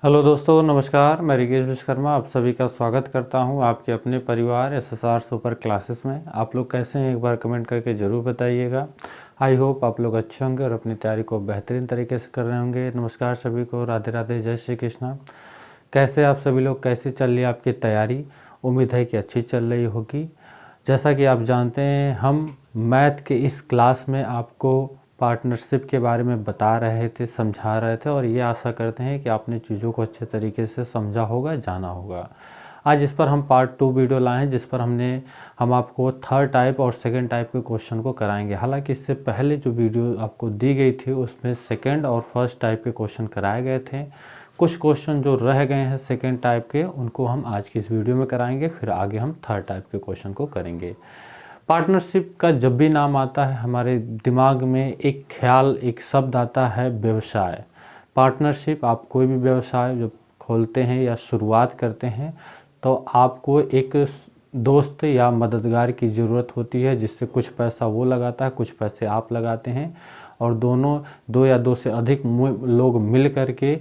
Hello दोस्तों, नमस्कार। मैं रिकेश विश्वकर्मा आप सभी का स्वागत करता हूं आपके अपने परिवार एसएसआर सुपर क्लासेस में। आप लोग कैसे हैं एक बार कमेंट करके ज़रूर बताइएगा। आई होप आप लोग अच्छे होंगे और अपनी तैयारी को बेहतरीन तरीके से कर रहे होंगे। नमस्कार सभी को, राधे राधे, जय श्री कृष्णा। कैसे आप सभी लोग, कैसी चल रही है आपकी तैयारी? उम्मीद है कि अच्छी चल रही होगी। जैसा कि आप जानते हैं, हम मैथ के इस क्लास में आपको पार्टनरशिप के बारे में बता रहे थे, समझा रहे थे, और ये आशा करते हैं कि आपने चीज़ों को अच्छे तरीके से समझा होगा, जाना होगा। आज इस पर हम पार्ट 2 वीडियो लाए हैं, जिस पर हम आपको थर्ड टाइप और सेकंड टाइप के क्वेश्चन को कराएंगे। हालांकि इससे पहले जो वीडियो आपको दी गई थी उसमें सेकंड और फर्स्ट टाइप के क्वेश्चन कराए गए थे। कुछ क्वेश्चन जो रह गए हैं सेकंड टाइप के, उनको हम आज की इस वीडियो में कराएंगे, फिर आगे हम थर्ड टाइप के क्वेश्चन को करेंगे। पार्टनरशिप का जब भी नाम आता है हमारे दिमाग में एक ख्याल, एक शब्द आता है व्यवसाय। पार्टनरशिप, आप कोई भी व्यवसाय जब खोलते हैं या शुरुआत करते हैं तो आपको एक दोस्त या मददगार की ज़रूरत होती है, जिससे कुछ पैसा वो लगाता है, कुछ पैसे आप लगाते हैं, और दो या दो से अधिक लोग मिल करके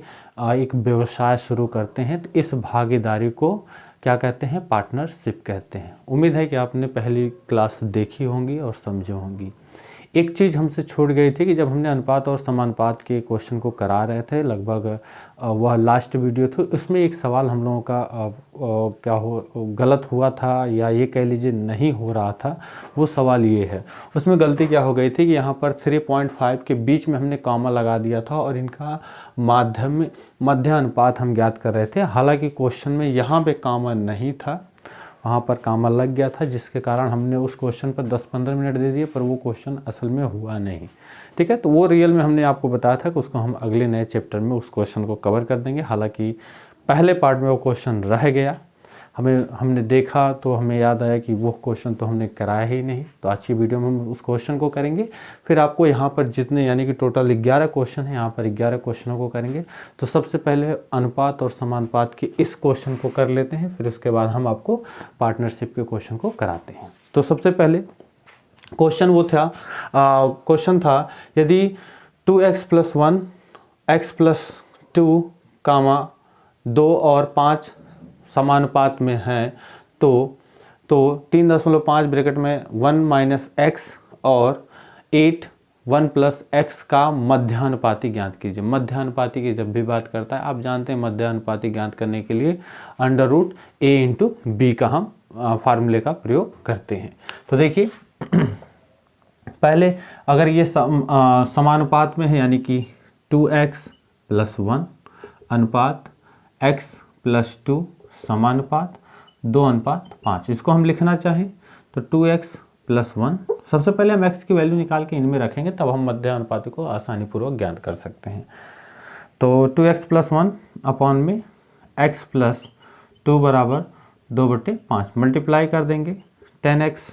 एक व्यवसाय शुरू करते हैं। तो इस भागीदारी को क्या कहते हैं? पार्टनरशिप कहते हैं। उम्मीद है कि आपने पहली क्लास देखी होंगी और समझी होंगी। एक चीज़ हमसे छूट गई थी कि जब हमने अनुपात और समानुपात के क्वेश्चन को करा रहे थे, लगभग वह लास्ट वीडियो थी, उसमें एक सवाल हम लोगों का गलत हुआ था, या ये कह लीजिए नहीं हो रहा था। वो सवाल ये है, उसमें गलती क्या हो गई थी कि यहाँ पर 3.5 के बीच में हमने कॉमा लगा दिया था और इनका मध्य अनुपात हम ज्ञात कर रहे थे। हालांकि क्वेश्चन में यहाँ पे कॉमा नहीं था, वहाँ पर कॉमा लग गया था, जिसके कारण हमने उस क्वेश्चन पर 10-15 मिनट दे दिए, पर वो क्वेश्चन असल में हुआ नहीं। ठीक है, तो वो रियल में हमने आपको बताया था कि उसको हम अगले नए चैप्टर में उस क्वेश्चन को कवर कर देंगे। हालांकि पहले पार्ट में वो क्वेश्चन रह गया, हमने देखा तो हमें याद आया कि वो क्वेश्चन तो हमने कराया ही नहीं। तो आज की वीडियो में हम उस क्वेश्चन को करेंगे। फिर आपको यहाँ पर जितने, यानी कि टोटल 11 क्वेश्चन हैं, यहाँ पर 11 क्वेश्चनों को करेंगे। तो सबसे पहले अनुपात और समानुपात के इस क्वेश्चन को कर लेते हैं, फिर उसके बाद हम आपको पार्टनरशिप के क्वेश्चन को कराते हैं। तो सबसे पहले क्वेश्चन था यदि 2x + 1 x + 2 2 और 5 समानुपात में हैं, तो 3.5 ब्रैकेट में 1 - x और 8 1 + x का मध्यानुपाती ज्ञात कीजिए। मध्यानुपाती की जब भी बात करता है, आप जानते हैं मध्यानुपाती ज्ञात करने के लिए √a × b का हम फार्मूले का प्रयोग करते हैं। तो देखिए पहले अगर ये समानुपात में है, यानी कि 2x + 1 अनुपात x + 2 समानुपात 2:5, इसको हम लिखना चाहें तो 2x + 1। सबसे पहले हम x की वैल्यू निकाल के इनमें रखेंगे, तब हम मध्यानुपाती को आसानी पूर्वक ज्ञात कर सकते हैं। तो 2x + 1 अपॉन में x + 2 = 2/5 मल्टीप्लाई कर देंगे। 10x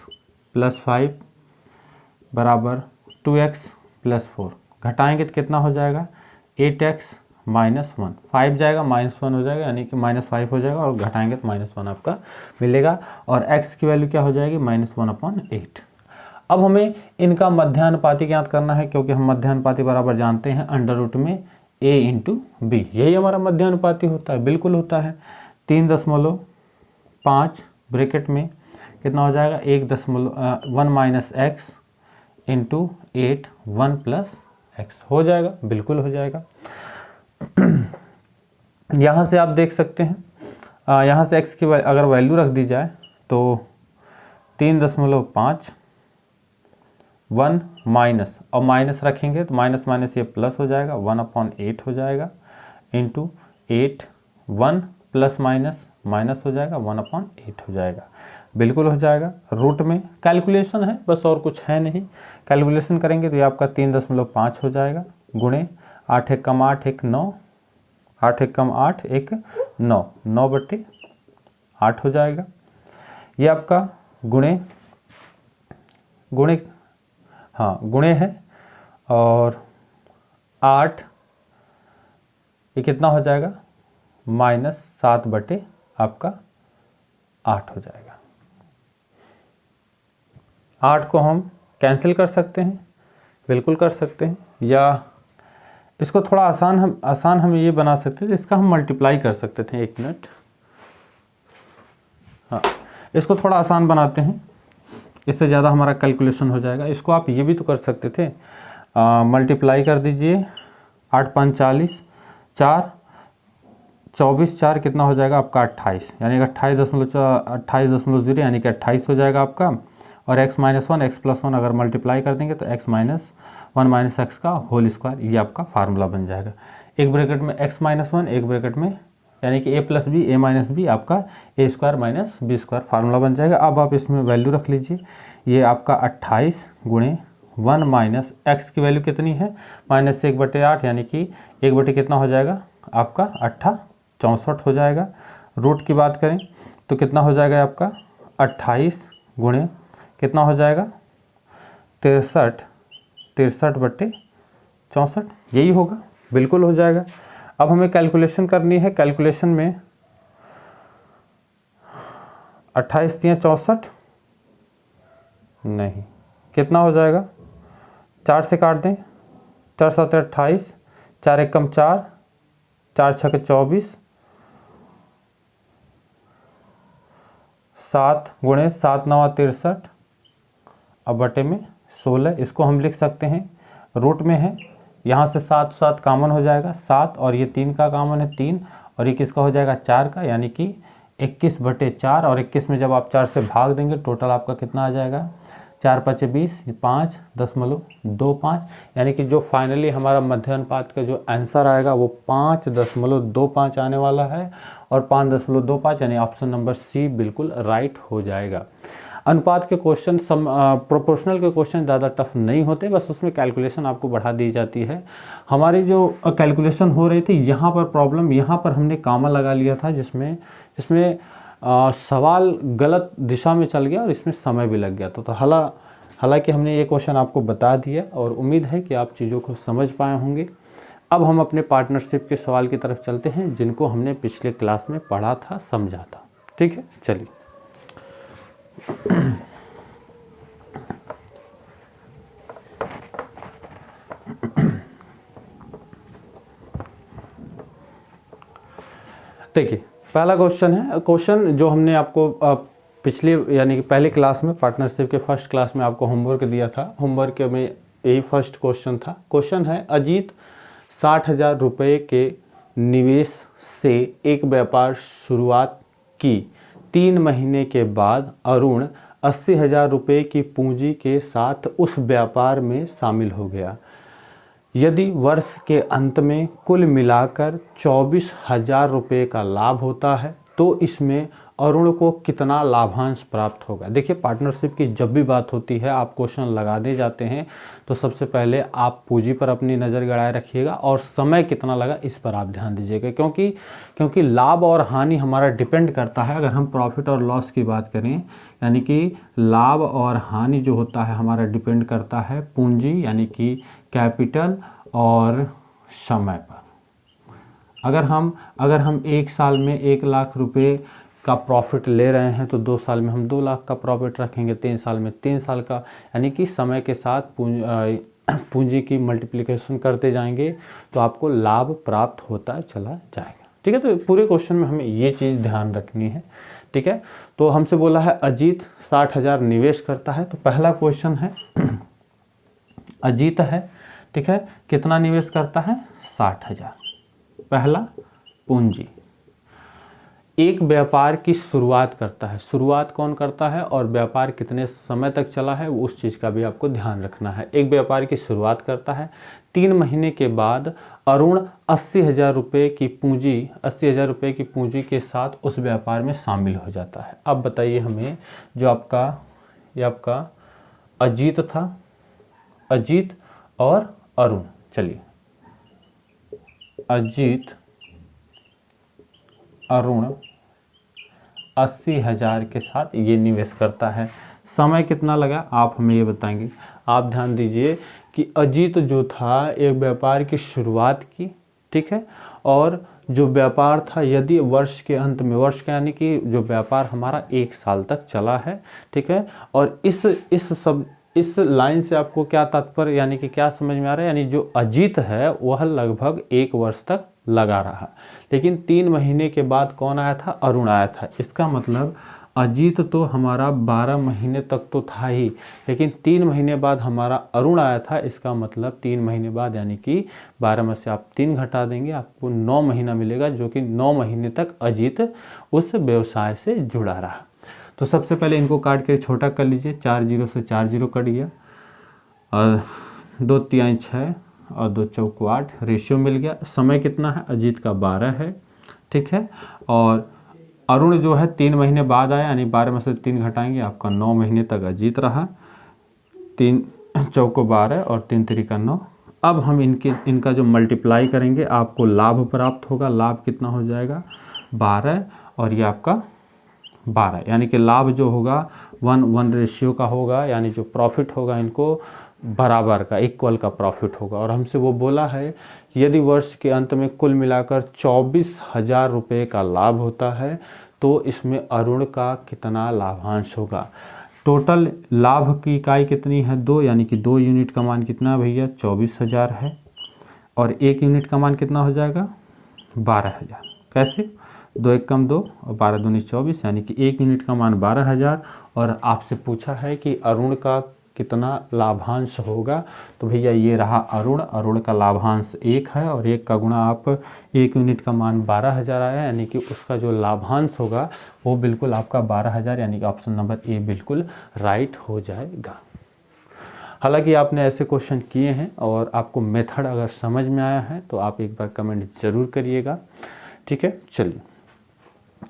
+ 5 = 2x + 4 घटाएंगे तो कितना हो जाएगा? 8x - 1, 5 जाएगा -1 हो जाएगा, यानी कि -5 हो जाएगा, और घटाएंगे तो -1 आपका मिलेगा। और x की वैल्यू क्या हो जाएगी? -1/8। अब हमें इनका मध्यानुपाती ज्ञात करना है, क्योंकि हम मध्यानुपाती बराबर जानते हैं √a × b। यही हमारा मध्यानुपाती होता है, बिल्कुल होता है। 3.5 ब्रैकेट में कितना हो जाएगा? 1 - x × 8 1 + x हो जाएगा, बिल्कुल हो जाएगा। यहाँ से आप देख सकते हैं, यहाँ से x की अगर वैल्यू रख दी जाए तो 3.5 1 माइनस, और माइनस रखेंगे तो माइनस माइनस ये प्लस हो जाएगा, 1/8 हो जाएगा, इंटू 8 1 + माइनस हो जाएगा, 1/8 हो जाएगा, बिल्कुल हो जाएगा। रूट में कैलकुलेशन है बस, और कुछ है नहीं। कैलकुलेशन करेंगे तो ये आपका 3.5 हो जाएगा, गुणे 8 × 8 = 9, 8 × 8 = 9, 9/8 हो जाएगा। ये आपका गुणे है, और 8 ये कितना हो जाएगा? -7/8 हो जाएगा। 8 को हम कैंसिल कर सकते हैं, बिल्कुल कर सकते हैं, या इसको थोड़ा आसान हम ये बना सकते थे, इसका हम मल्टीप्लाई कर सकते थे। 1 मिनट, हाँ इसको थोड़ा आसान बनाते हैं, इससे ज़्यादा हमारा कैलकुलेशन हो जाएगा। इसको आप ये भी तो कर सकते थे, मल्टीप्लाई कर दीजिए 8 5 40, 4 24 4 कितना हो जाएगा आपका 28, यानी कि 28.0 यानी कि 28 हो जाएगा आपका। और x माइनस 1 x प्लस 1 अगर मल्टीप्लाई कर देंगे तो x माइनस 1 माइनस एक्स का होल स्क्वायर, ये आपका फार्मूला बन जाएगा। एक ब्रैकेट में x माइनस 1, एक ब्रैकेट में यानी कि a plus B, a minus B आपका a square minus B square formula बन जाएगा। अब आप इसमें वैल्यू रख लीजिए, ये आपका 28 गुणे 1 माइनस एक्स की वैल्यू कितनी है, माइनस 1/8 यानी कि 1 बटे कितना हो जाएगा आपका 64 हो जाएगा। रूट की बात करें तो कितना हो जाएगा आपका 28 गुणे कितना हो जाएगा 63/64, यही होगा, बिल्कुल हो जाएगा। अब हमें कैलकुलेशन करनी है, कैलकुलेशन में 28 × 64 नहीं, कितना हो जाएगा 4 से काट दें, 4 7 28, 4 1 कम 4, 4 6 24, 7 गुणे 7 9 63, अब बटे में 16, इसको हम लिख सकते हैं, रूट में है, यहाँ से 7 7 कॉमन हो जाएगा 7, और ये 3 का कॉमन है 3, और ये किसका हो जाएगा 4 का, यानी कि 21/4, और 21 में जब आप 4 से भाग देंगे टोटल आपका कितना आ जाएगा 4 5 20, 5.25, यानी कि जो फाइनली हमारा मध्य अनुपात का जो आंसर आएगा वो 5.25 आने वाला है, और 5.25 यानी ऑप्शन नंबर सी बिल्कुल राइट हो जाएगा। अनुपात के क्वेश्चन प्रोपोर्शनल के क्वेश्चन ज़्यादा टफ नहीं होते, बस उसमें कैलकुलेशन आपको बढ़ा दी जाती है। हमारी जो कैलकुलेशन हो रही थी यहाँ पर प्रॉब्लम, यहाँ पर हमने कामा लगा लिया था, जिसमें सवाल गलत दिशा में चल गया और इसमें समय भी लग गया। तो हालांकि हमने ये क्वेश्चन आपको बता दिया और उम्मीद है कि आप चीज़ों को समझ पाए होंगे। अब हम अपने पार्टनरशिप के सवाल की तरफ चलते हैं, जिनको हमने पिछले क्लास में पढ़ा था, समझा था। ठीक है, चलिए। देखिए, पहला क्वेश्चन है, क्वेश्चन जो हमने आपको पिछले यानी कि पहले क्लास में, पार्टनरशिप के फर्स्ट क्लास में आपको होमवर्क दिया था। होमवर्क में यही फर्स्ट क्वेश्चन था। क्वेश्चन है, अजीत 60,000 रुपये के निवेश से एक व्यापार शुरुआत की, 3 महीने के बाद अरुण 80,000 रुपये की पूंजी के साथ उस व्यापार में शामिल हो गया। यदि वर्ष के अंत में कुल मिलाकर 24,000 रुपये का लाभ होता है तो इसमें अरुण को कितना लाभांश प्राप्त होगा। देखिए, पार्टनरशिप की जब भी बात होती है, आप क्वेश्चन लगाने जाते हैं तो सबसे पहले आप पूंजी पर अपनी नज़र गड़ाए रखिएगा और समय कितना लगा इस पर आप ध्यान दीजिएगा, क्योंकि लाभ और हानि हमारा डिपेंड करता है। अगर हम प्रॉफिट और लॉस की बात करें, यानी कि लाभ और हानि जो होता है हमारा डिपेंड करता है पूंजी यानी कि कैपिटल और समय पर। अगर हम 1 साल में 1 लाख रुपए का प्रॉफिट ले रहे हैं तो 2 साल में हम 2 लाख का प्रॉफिट रखेंगे, 3 साल में 3 साल का, यानी कि समय के साथ पूंजी की मल्टीप्लिकेशन करते जाएंगे तो आपको लाभ प्राप्त होता चला जाएगा। ठीक है, तो पूरे क्वेश्चन में हमें ये चीज़ ध्यान रखनी है। ठीक है, तो हमसे बोला है अजीत 60,000 निवेश करता है, तो पहला क्वेश्चन है अजीत है, ठीक है, कितना निवेश करता है 60,000। पहला पूंजी, एक व्यापार की शुरुआत करता है, शुरुआत कौन करता है और व्यापार कितने समय तक चला है उस चीज़ का भी आपको ध्यान रखना है। एक व्यापार की शुरुआत करता है, 3 महीने के बाद अरुण 80,000 रुपये की पूंजी के साथ उस व्यापार में शामिल हो जाता है। अब बताइए हमें, जो आपका अजीत था, अजीत और अरुण, चलिए अजीत अरुण 80,000 के साथ ये निवेश करता है। समय कितना लगा आप हमें ये बताएंगे। आप ध्यान दीजिए कि अजीत जो था एक व्यापार की शुरुआत की, ठीक है, और जो व्यापार था यदि वर्ष के अंत में, वर्ष का यानी कि जो व्यापार हमारा 1 साल तक चला है, ठीक है, और इस इस लाइन से आपको क्या तात्पर्य यानी कि क्या समझ में आ रहा है, यानी जो अजीत है वह लगभग 1 वर्ष तक लगा रहा, लेकिन 3 महीने के बाद कौन आया था, अरुण आया था। इसका मतलब अजीत तो हमारा 12 महीने तक तो था ही, लेकिन 3 महीने बाद हमारा अरुण आया था। इसका मतलब 3 महीने बाद यानी कि 12 में से आप 3 घटा देंगे, आपको 9 महीना मिलेगा, जो कि 9 महीने तक अजीत उस व्यवसाय से जुड़ा रहा। तो सबसे पहले इनको काट के छोटा कर लीजिए, 4 जीरो से 4 जीरो कट गया, और 2 तिहाई 6 और 2 चौको 8, रेशियो मिल गया। समय कितना है, अजीत का 12 है, ठीक है। और अरुण जो है 3 महीने बाद आया, यानी 12 में से 3 घटाएंगे, आपका 9 महीने तक अजीत रहा। 3 चौको 12 और 3 तिरिका 9। अब हम इनका जो मल्टीप्लाई करेंगे आपको लाभ प्राप्त होगा। लाभ कितना हो जाएगा, 12 और ये आपका 12, यानी कि लाभ जो होगा 1:1 रेशियो का होगा, यानी जो प्रॉफिट होगा इनको बराबर का, इक्वल का प्रॉफिट होगा। और हमसे वो बोला है कि यदि वर्ष के अंत में कुल मिलाकर 24,000 रुपये का लाभ होता है तो इसमें अरुण का कितना लाभांश होगा। टोटल लाभ की इकाई कितनी है, 2, यानी कि 2 यूनिट का मान कितना है भैया, 24,000 है, और 1 यूनिट का मान कितना हो जाएगा, 12,000। कैसे, 2 एक कम 2 और 12 दूनी 24, यानी कि 1 यूनिट का मान 12,000। और आपसे पूछा है कि अरुण का कितना लाभांश होगा, तो भैया ये रहा अरुण। अरुण का लाभांश 1 है, और 1 का गुणा आप 1 यूनिट का मान 12,000 आया, यानी कि उसका जो लाभांश होगा वो बिल्कुल आपका 12,000, यानी कि ऑप्शन नंबर ए बिल्कुल राइट हो जाएगा। हालांकि आपने ऐसे क्वेश्चन किए हैं और आपको मेथड अगर समझ में आया है तो आप एक बार कमेंट ज़रूर करिएगा, ठीक है। चलिए,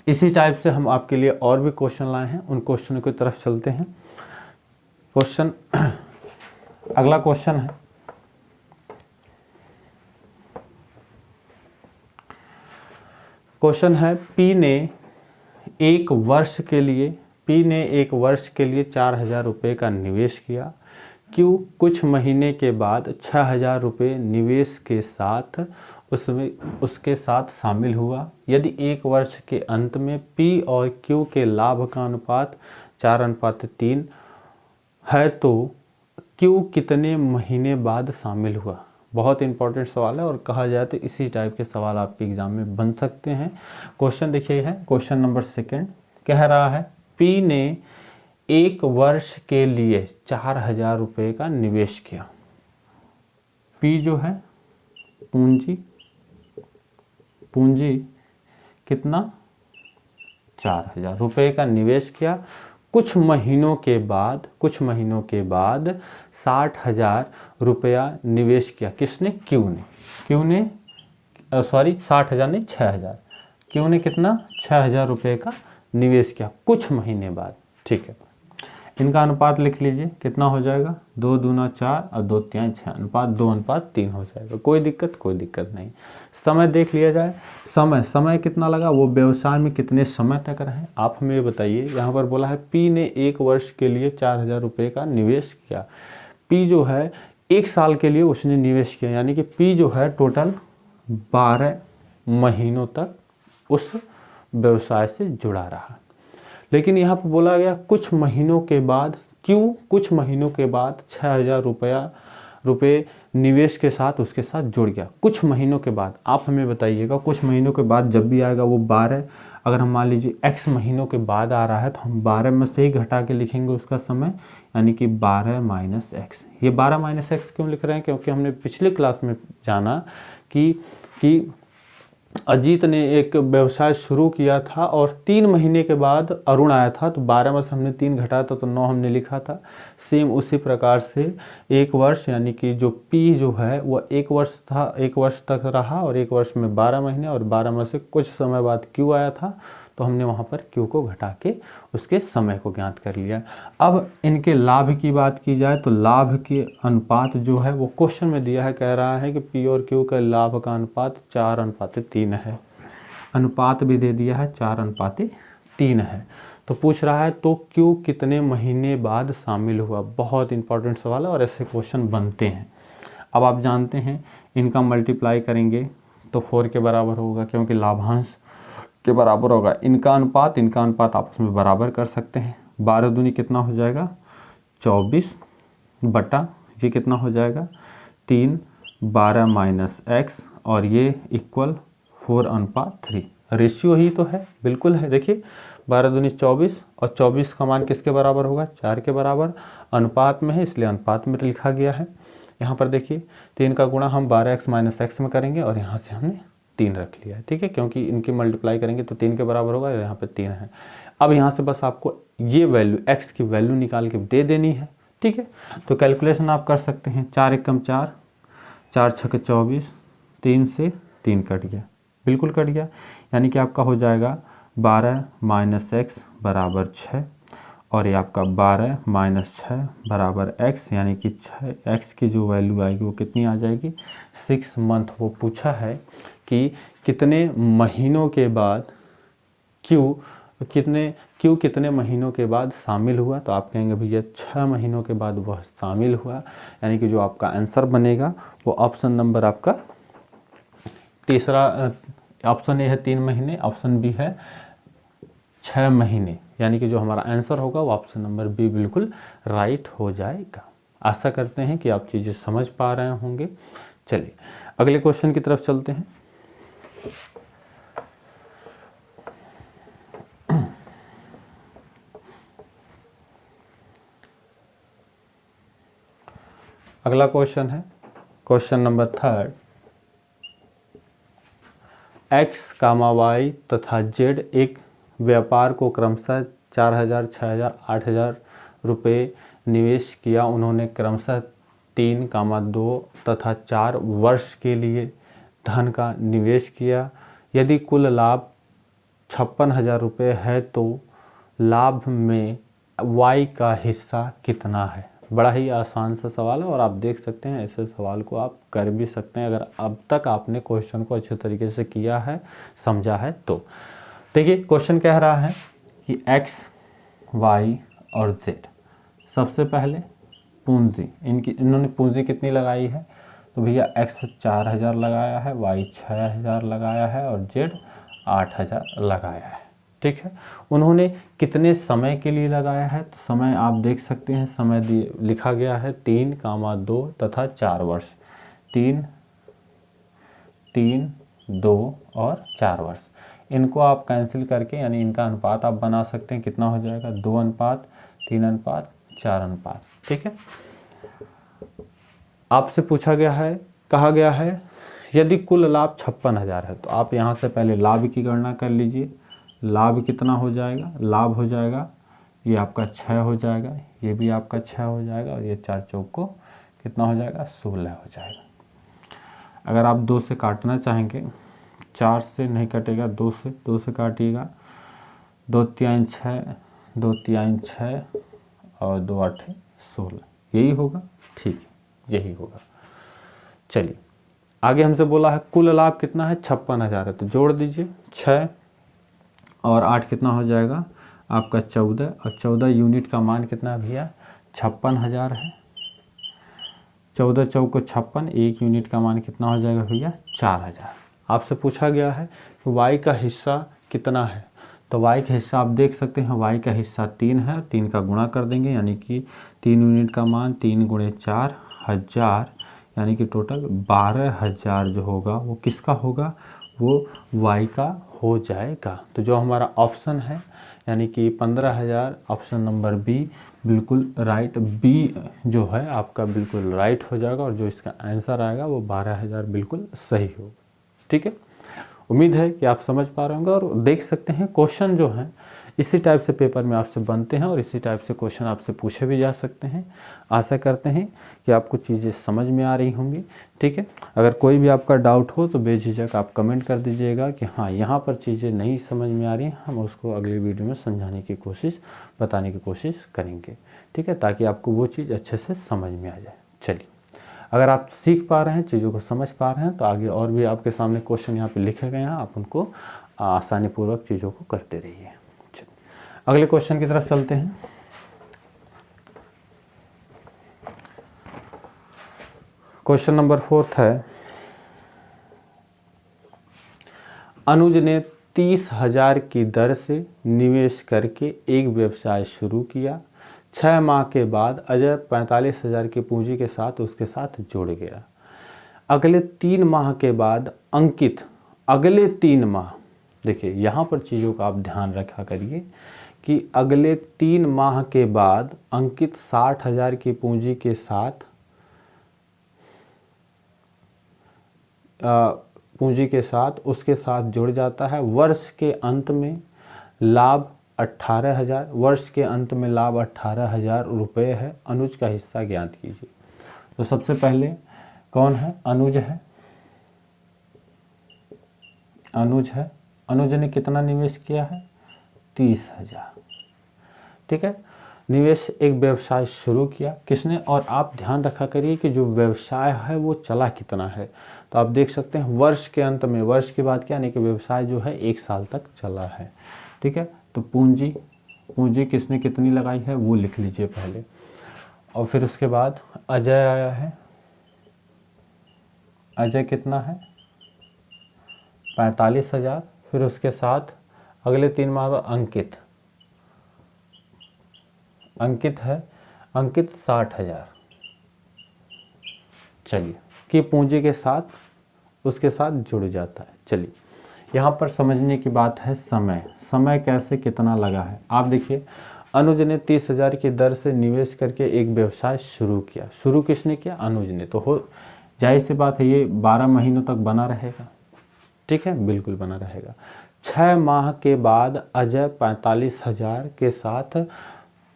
इसी टाइप से हम आपके लिए और भी क्वेश्चन लाए हैं, उन क्वेश्चनों की तरफ चलते हैं। क्वेश्चन अगला क्वेश्चन है, पी ने एक वर्ष के लिए 4,000 रुपये का निवेश किया। क्यों कुछ महीने के बाद 6,000 रुपये निवेश के साथ उसके साथ शामिल हुआ। यदि 1 वर्ष के अंत में पी और क्यू के लाभ का अनुपात 4:3 है तो क्यू कितने महीने बाद शामिल हुआ। बहुत इंपॉर्टेंट सवाल है, और कहा जाए तो इसी टाइप के सवाल आपके एग्जाम में बन सकते हैं। क्वेश्चन देखिए है, क्वेश्चन नंबर 2 कह रहा है पी ने 1 वर्ष के लिए 4,000 रुपये का निवेश किया। पी जो है पूंजी कितना, 4,000 रुपये का निवेश किया। कुछ महीनों के बाद 60,000 रुपया निवेश किया। किसने, क्यू ने 60,000 नहीं 6,000। क्यू ने कितना, 6,000 रुपये का निवेश किया कुछ महीने बाद, ठीक है। इनका अनुपात लिख लीजिए, कितना हो जाएगा, 2 दूना 4 और 2 तिहाई 6, अनुपात 2:3 हो जाएगा। कोई दिक्कत नहीं। समय देख लिया जाए, समय कितना लगा, वो व्यवसाय में कितने समय तक रहे, आप हमें ये बताइए। यहाँ पर बोला है पी ने 1 वर्ष के लिए 4,000 रुपये का निवेश किया। पी जो है 1 साल के लिए उसने निवेश किया, यानी कि पी जो है टोटल 12 महीनों तक उस व्यवसाय से जुड़ा रहा। लेकिन यहाँ पर बोला गया कुछ महीनों के बाद, क्यों कुछ महीनों के बाद 6,000 रुपये निवेश के साथ उसके साथ जुड़ गया। कुछ महीनों के बाद आप हमें बताइएगा, कुछ महीनों के बाद जब भी आएगा वो 12, अगर हम मान लीजिए x महीनों के बाद आ रहा है तो हम 12 में से ही घटा के लिखेंगे उसका समय, यानी कि 12 - x। ये 12 - x क्यों लिख रहे हैं, क्योंकि हमने पिछले क्लास में जाना कि अजीत ने एक व्यवसाय शुरू किया था और 3 महीने के बाद अरुण आया था, तो 12 में से हमने 3 घटाया था तो 9 हमने लिखा था। सेम उसी प्रकार से 1 वर्ष, यानी कि जो पी जो है वह 1 वर्ष था, 1 वर्ष तक रहा, और 1 वर्ष में 12 महीने, और 12 में से कुछ समय बाद क्यू आया था, तो हमने वहाँ पर क्यू को घटा के उसके समय को ज्ञात कर लिया। अब इनके लाभ की बात की जाए तो लाभ के अनुपात जो है वो क्वेश्चन में दिया है, कह रहा है कि पी और क्यू का लाभ का अनुपात 4:3 है। अनुपात भी दे दिया है 4:3 है। तो पूछ रहा है तो क्यू कितने महीने बाद शामिल हुआ। बहुत इंपॉर्टेंट सवाल है और ऐसे क्वेश्चन बनते हैं। अब आप जानते हैं इनका मल्टीप्लाई करेंगे तो 4 के बराबर होगा, क्योंकि लाभांश के बराबर होगा। इनका अनुपात आपस में बराबर कर सकते हैं। 12 दूनी कितना हो जाएगा, 24, बटा ये कितना हो जाएगा 3 12 माइनस एक्स और ये इक्वल 4:3। रेशियो ही तो है, बिल्कुल है। देखिए 12 दूनी 24 और 24 का मान किसके बराबर होगा 4 के बराबर, अनुपात में है इसलिए अनुपात में लिखा गया है। यहाँ पर देखिए 3 का गुणा हम 12x माइनस एक्स में करेंगे और यहाँ से हमने 3 रख लिया है, ठीक है, क्योंकि इनकी मल्टीप्लाई करेंगे तो 3 के बराबर होगा, यहाँ पे 3 है। अब यहाँ से बस आपको ये वैल्यू x की वैल्यू निकाल के दे देनी है, ठीक है। तो कैलकुलेशन आप कर सकते हैं, 4 एकम 4, 4 छक्के 24, 3 से 3 कट गया, बिल्कुल कट गया, यानी कि आपका हो जाएगा 12 माइनस एक्स बराबर 6 और ये आपका 12 माइनस 6 बराबर x, यानी कि 6 x की जो वैल्यू आएगी वो कितनी आ जाएगी 6 मंथ। वो पूछा है कि कितने महीनों के बाद क्यू कितने महीनों के बाद शामिल हुआ, तो आप कहेंगे भैया 6 महीनों के बाद वह शामिल हुआ, यानी कि जो आपका आंसर बनेगा वो ऑप्शन नंबर आपका तीसरा, ऑप्शन ए है 3 महीने, ऑप्शन बी है 6 महीने, यानी कि जो हमारा आंसर होगा वो ऑप्शन नंबर बी बिल्कुल राइट हो जाएगा। आशा करते हैं कि आप चीज़ें समझ पा रहे होंगे। चलिए अगले क्वेश्चन की तरफ चलते हैं। अगला क्वेश्चन है question number 3। X comma y तथा जेड एक व्यापार को क्रमशः 4000, 6000, 8000 रुपये निवेश किया। उन्होंने क्रमशः 3, 2 तथा 4 वर्ष के लिए धन का निवेश किया। यदि कुल लाभ 56,000 रुपये है तो लाभ में वाई का हिस्सा कितना है। बड़ा ही आसान सा सवाल है और आप देख सकते हैं ऐसे सवाल को आप कर भी सकते हैं अगर अब तक आपने क्वेश्चन को अच्छे तरीके से किया है, समझा है तो। देखिए क्वेश्चन कह रहा है कि x, y और z, सबसे पहले पूंजी इन्होंने पूंजी कितनी लगाई है, तो भैया x 4000 लगाया है, y 6000 लगाया है और z 8000 लगाया है, ठीक है। उन्होंने कितने समय के लिए लगाया है, तो समय आप देख सकते हैं, समय लिखा गया है 3, 2 तथा 4 वर्ष, 3, 2 और 4 वर्ष। इनको आप कैंसिल करके यानी इनका अनुपात आप बना सकते हैं, कितना हो जाएगा 2:3:4, ठीक है। आपसे पूछा गया है, कहा गया है यदि कुल लाभ 56,000 है, तो आप यहाँ से पहले लाभ की गणना कर लीजिए। लाभ कितना हो जाएगा, लाभ हो जाएगा ये आपका 6 हो जाएगा, ये भी आपका 6 हो जाएगा और ये 4 चौक को कितना हो जाएगा 16 हो जाएगा। अगर आप 2 से काटना चाहेंगे, 4 से नहीं कटेगा, 2 से काटिएगा, 2 तिहाई 6, 2 तिहाई 6 और 2 8 16, यही होगा, ठीक है यही होगा। चलिए आगे हमसे बोला है कुल लाभ कितना है 56,000 है, तो जोड़ दीजिए 6 और 8 कितना हो जाएगा आपका 14 और 14 यूनिट का मान कितना है भैया 56,000 है। 14 चौक को 56, 1 यूनिट का मान कितना हो जाएगा भैया 4000। आपसे पूछा गया है कि y का हिस्सा कितना है, तो y का हिस्सा आप देख सकते हैं, y का हिस्सा 3 है, 3 का गुणा कर देंगे यानी कि 3 यूनिट का मान 3 × 4 1000, यानी कि टोटल 12,000 जो होगा वो किसका होगा, वो y का हो जाएगा। तो जो हमारा ऑप्शन है यानी कि 15,000, ऑप्शन नंबर बी बिल्कुल राइट, बी जो है आपका बिल्कुल राइट हो जाएगा और जो इसका आंसर आएगा वो 12,000 बिल्कुल सही होगा, ठीक है। उम्मीद है कि आप समझ पा रहे होंगे और देख सकते हैं क्वेश्चन जो हैं इसी टाइप से पेपर में आपसे बनते हैं और इसी टाइप से क्वेश्चन आपसे पूछे भी जा सकते हैं। आशा करते हैं कि आपको चीज़ें समझ में आ रही होंगी, ठीक है। अगर कोई भी आपका डाउट हो तो बेझिझक आप कमेंट कर दीजिएगा कि हाँ यहाँ पर चीज़ें नहीं समझ में आ रही हैं, हम उसको अगली वीडियो में समझाने की कोशिश, बताने की कोशिश करेंगे, ठीक है, ताकि आपको वो चीज़ अच्छे से समझ में आ जाए। चलिए अगर आप सीख पा रहे हैं, चीज़ों को समझ पा रहे हैं तो आगे और भी आपके सामने क्वेश्चन यहाँ पे लिखे गए हैं, आप उनको आसानीपूर्वक चीज़ों को करते रहिए। अगले क्वेश्चन की तरफ चलते हैं। क्वेश्चन नंबर 4 है, अनुज ने 30,000 की दर से निवेश करके एक व्यवसाय शुरू किया। 6 माह के बाद अजय 45,000 की पूंजी के साथ उसके साथ जुड़ गया। अगले 3 माह के बाद अंकित, अगले 3 माह, देखिए यहाँ पर चीज़ों का आप ध्यान रखा करिए कि अगले 3 माह के बाद अंकित 60,000 की पूंजी के साथ उसके साथ जुड़ जाता है। वर्ष के अंत में लाभ 18,000, वर्ष के अंत में लाभ 18,000 रुपये है। अनुज का हिस्सा ज्ञात कीजिए। तो सबसे पहले कौन है? अनुज है। अनुज ने कितना निवेश किया है? 30,000। ठीक है, निवेश एक व्यवसाय शुरू किया किसने? और आप ध्यान रखा करिए कि जो व्यवसाय है वो चला कितना है। तो आप देख सकते हैं वर्ष के अंत में, वर्ष के बाद क्या, यानी कि व्यवसाय जो है 1 साल तक चला है। ठीक है, तो पूंजी किसने कितनी लगाई है वो लिख लीजिए पहले। और फिर उसके बाद अजय आया है। अजय कितना है? 45,000। फिर उसके साथ अगले 3 माह अंकित है। अंकित 60,000 चलिए कि पूंजी के साथ उसके साथ जुड़ जाता है। चलिए यहाँ पर समझने की बात है समय कैसे कितना लगा है। आप देखिए अनुज ने 30,000 की दर से निवेश करके एक व्यवसाय शुरू किया। शुरू किसने किया? अनुज ने। तो हो जाहिर सी बात है ये 12 महीनों तक बना रहेगा। ठीक है, बिल्कुल बना रहेगा। 6 माह के बाद अजय 45,000 के साथ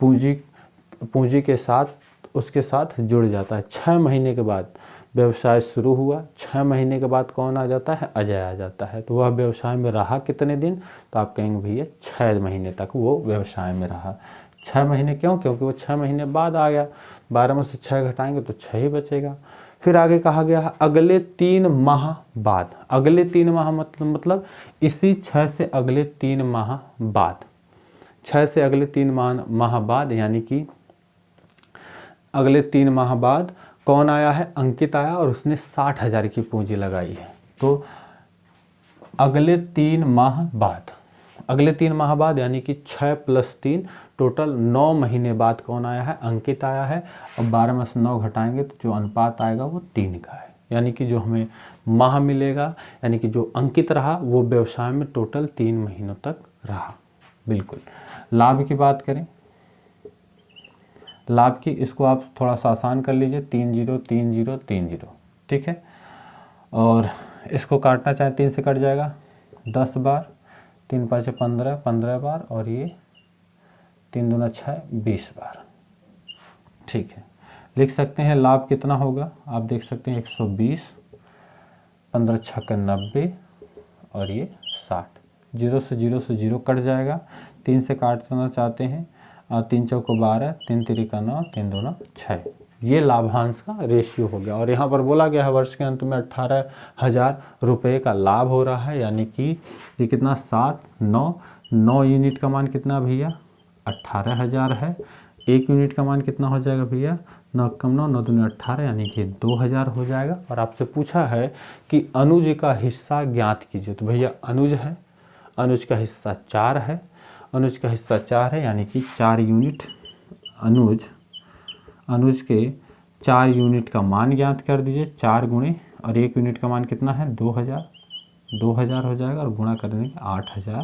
पूंजी के साथ उसके साथ जुड़ जाता है। 6 महीने के बाद व्यवसाय शुरू हुआ। 6 महीने के बाद कौन आ जाता है? अजय आ जाता है। तो वह व्यवसाय में रहा कितने दिन? तो आप कहेंगे भैया 6 महीने तक वो व्यवसाय में रहा। 6 महीने क्यों? क्योंकि वो 6 महीने बाद आ गया। 12 में से 6 घटाएंगे तो 6 ही बचेगा। फिर आगे कहा गया है अगले 3 माह बाद। अगले 3 माह मतलब इसी 6 से अगले 3 माह बाद, 6 से अगले 3 माह बाद, यानी कि अगले 3 माह बाद कौन आया है? अंकित आया और उसने 60,000 की पूंजी लगाई है। तो अगले 3 माह बाद यानी कि 6 + 3 टोटल 9 महीने बाद कौन आया है? अंकित आया है। अब 12 में से 9 घटाएंगे तो जो अनुपात आएगा वो 3 का है। यानी कि जो हमें माह मिलेगा, यानी कि जो अंकित रहा वो व्यवसाय में टोटल 3 महीनों तक रहा। बिल्कुल। लाभ की बात करें, लाभ की, इसको आप थोड़ा सा आसान कर लीजिए। 3 0 3 0 3 0। ठीक है, और इसको काटना चाहे 3 से कट जाएगा 10 बार, 3 5 15 15 बार, और ये 3 दूना 6 20 बार। ठीक है, लिख सकते हैं लाभ कितना होगा? आप देख सकते हैं 120, 15 6 90 और ये 60। 0 से 0 कट जाएगा। 3 से काटना चाहते हैं, 3 चौको 12, 3 तिरिका 9, 3 दूना 6। ये लाभांश का रेशियो हो गया। और यहाँ पर बोला गया है वर्ष के अंत में 18,000 रुपये का लाभ हो रहा है। यानी कि ये कितना? 7 9 यूनिट का मान कितना भैया? 18,000 है। 1 यूनिट का मान कितना हो जाएगा भैया? 9 कम 9 9 दूनी 18, यानी कि 2,000 हो जाएगा। और आपसे पूछा है कि अनुज का हिस्सा ज्ञात कीजिए। तो भैया अनुज है, अनुज का हिस्सा 4 है। अनुज का हिस्सा 4 है, यानी कि 4 यूनिट। अनुज के 4 यूनिट का मान ज्ञात कर दीजिए। 4 गुणे, और 1 यूनिट का मान कितना है? 2,000 हो जाएगा, और गुणा करने के 8,000,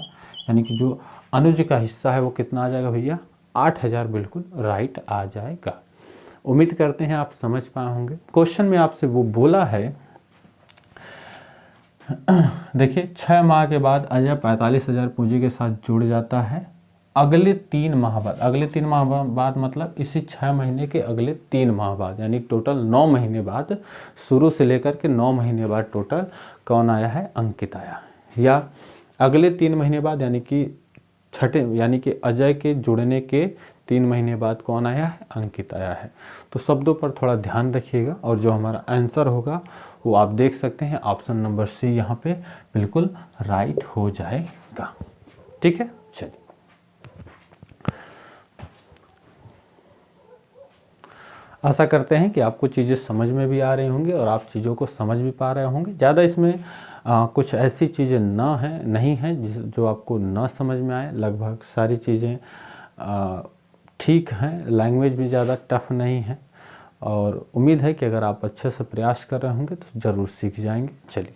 यानी कि जो अनुज का हिस्सा है वो कितना आ जाएगा भैया? 8,000। बिल्कुल राइट आ जाएगा। उम्मीद करते हैं आप समझ पाए होंगे। क्वेश्चन में आपसे वो बोला है, देखिए 6 माह के बाद अजय 45,000 पूंजी के साथ जुड़ जाता है। अगले 3 माह बाद, अगले 3 माह बाद मतलब इसी 6 महीने के अगले 3 माह बाद, यानी टोटल 9 महीने बाद, शुरू से लेकर के 9 महीने बाद टोटल कौन आया है? अंकित आया। या अगले 3 महीने बाद, यानी कि यानी कि अजय के जुड़ने के 3 महीने बाद कौन आया है? अंकित आया है। तो शब्दों पर थोड़ा ध्यान रखिएगा, और जो हमारा आंसर होगा वो आप देख सकते हैं ऑप्शन नंबर सी यहाँ पे बिल्कुल राइट हो जाएगा। ठीक है, चलिए आशा करते हैं कि आपको चीज़ें समझ में भी आ रही होंगी और आप चीज़ों को समझ भी पा रहे होंगे। ज़्यादा इसमें कुछ ऐसी चीज़ें नहीं हैं जो आपको ना समझ में आए। लगभग सारी चीज़ें ठीक हैं, लैंग्वेज भी ज़्यादा टफ नहीं है और उम्मीद है कि अगर आप अच्छे से प्रयास कर रहे होंगे तो ज़रूर सीख जाएंगे। चलिए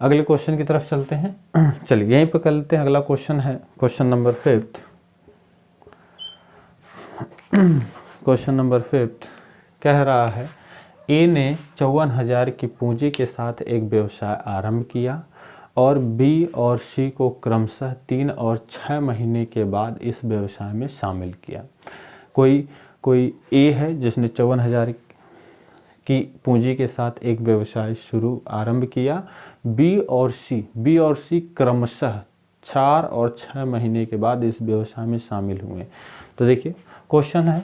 अगले क्वेश्चन की तरफ चलते हैं। चलिए यहीं पर कर लेते हैं। अगला क्वेश्चन है क्वेश्चन नंबर 5। क्वेश्चन नंबर 5 कह रहा है ए ने 54,000 की पूंजी के साथ एक व्यवसाय आरंभ किया और बी और सी को क्रमशः 3 और 6 महीने के बाद इस व्यवसाय में शामिल किया। कोई ए है जिसने 54,000 की पूंजी के साथ एक व्यवसाय आरंभ किया। बी और सी क्रमशः 4 और 6 महीने के बाद इस व्यवसाय में शामिल हुए। तो देखिए क्वेश्चन है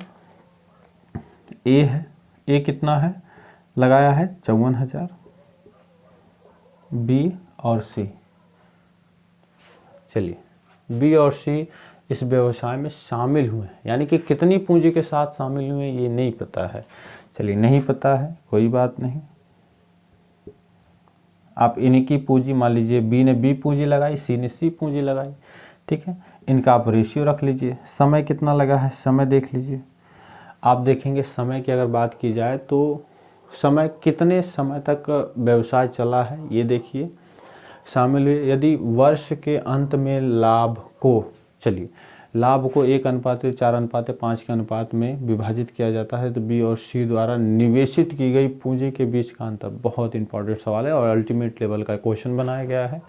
ए कितना है लगाया है 54,000, बी और सी, चलिए बी और सी इस व्यवसाय में शामिल हुए, यानी कि कितनी पूंजी के साथ शामिल हुए ये नहीं पता है। चलिए नहीं पता है कोई बात नहीं, आप इन्हीं की पूंजी मान लीजिए, बी ने बी पूंजी लगाई, सी ने सी पूंजी लगाई, ठीक है। इनका आप रेशियो रख लीजिए। समय कितना लगा है समय देख लीजिए। आप देखेंगे समय की अगर बात की जाए तो समय कितने समय तक व्यवसाय चला है ये देखिए शामिल हुए। यदि वर्ष के अंत में लाभ को 1:4:5 के अनुपात में विभाजित किया जाता है तो बी और सी द्वारा निवेशित की गई पूंजी के बीच का अंतर, बहुत इंपॉर्टेंट सवाल है और अल्टीमेट लेवल का क्वेश्चन बनाया गया है।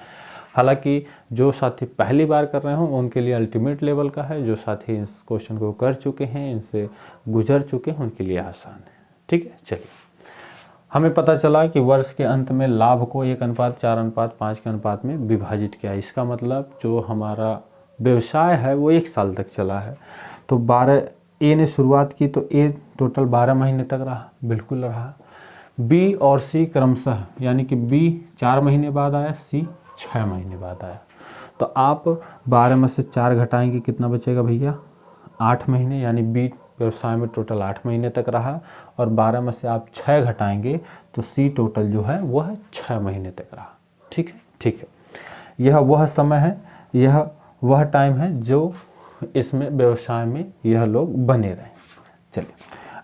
हालांकि जो साथी पहली बार कर रहे हों उनके लिए अल्टीमेट लेवल का है, जो साथी इस क्वेश्चन को कर चुके हैं, इनसे गुजर चुके हैं, उनके लिए आसान है, ठीक है। चलिए हमें पता चला कि वर्ष के अंत में लाभ को 1:4:5 के अनुपात में विभाजित किया। इसका मतलब जो हमारा व्यवसाय है वो 1 साल तक चला है। तो 12 ए ने शुरुआत की तो ए टोटल 12 महीने तक रहा, बिल्कुल रहा। बी और सी क्रमशः, यानी कि बी 4 महीने बाद आया, सी 6 महीने बाद आया। तो आप 12 में से 4 घटाएंगे कितना बचेगा भैया 8 महीने, यानी बी व्यवसाय में टोटल 8 महीने तक रहा और 12 में से आप 6 घटाएंगे तो सी टोटल जो है वह 6 महीने तक रहा, ठीक है, ठीक है। यह वह समय है, यह वह टाइम है जो इसमें व्यवसाय में यह लोग बने रहे। चलिए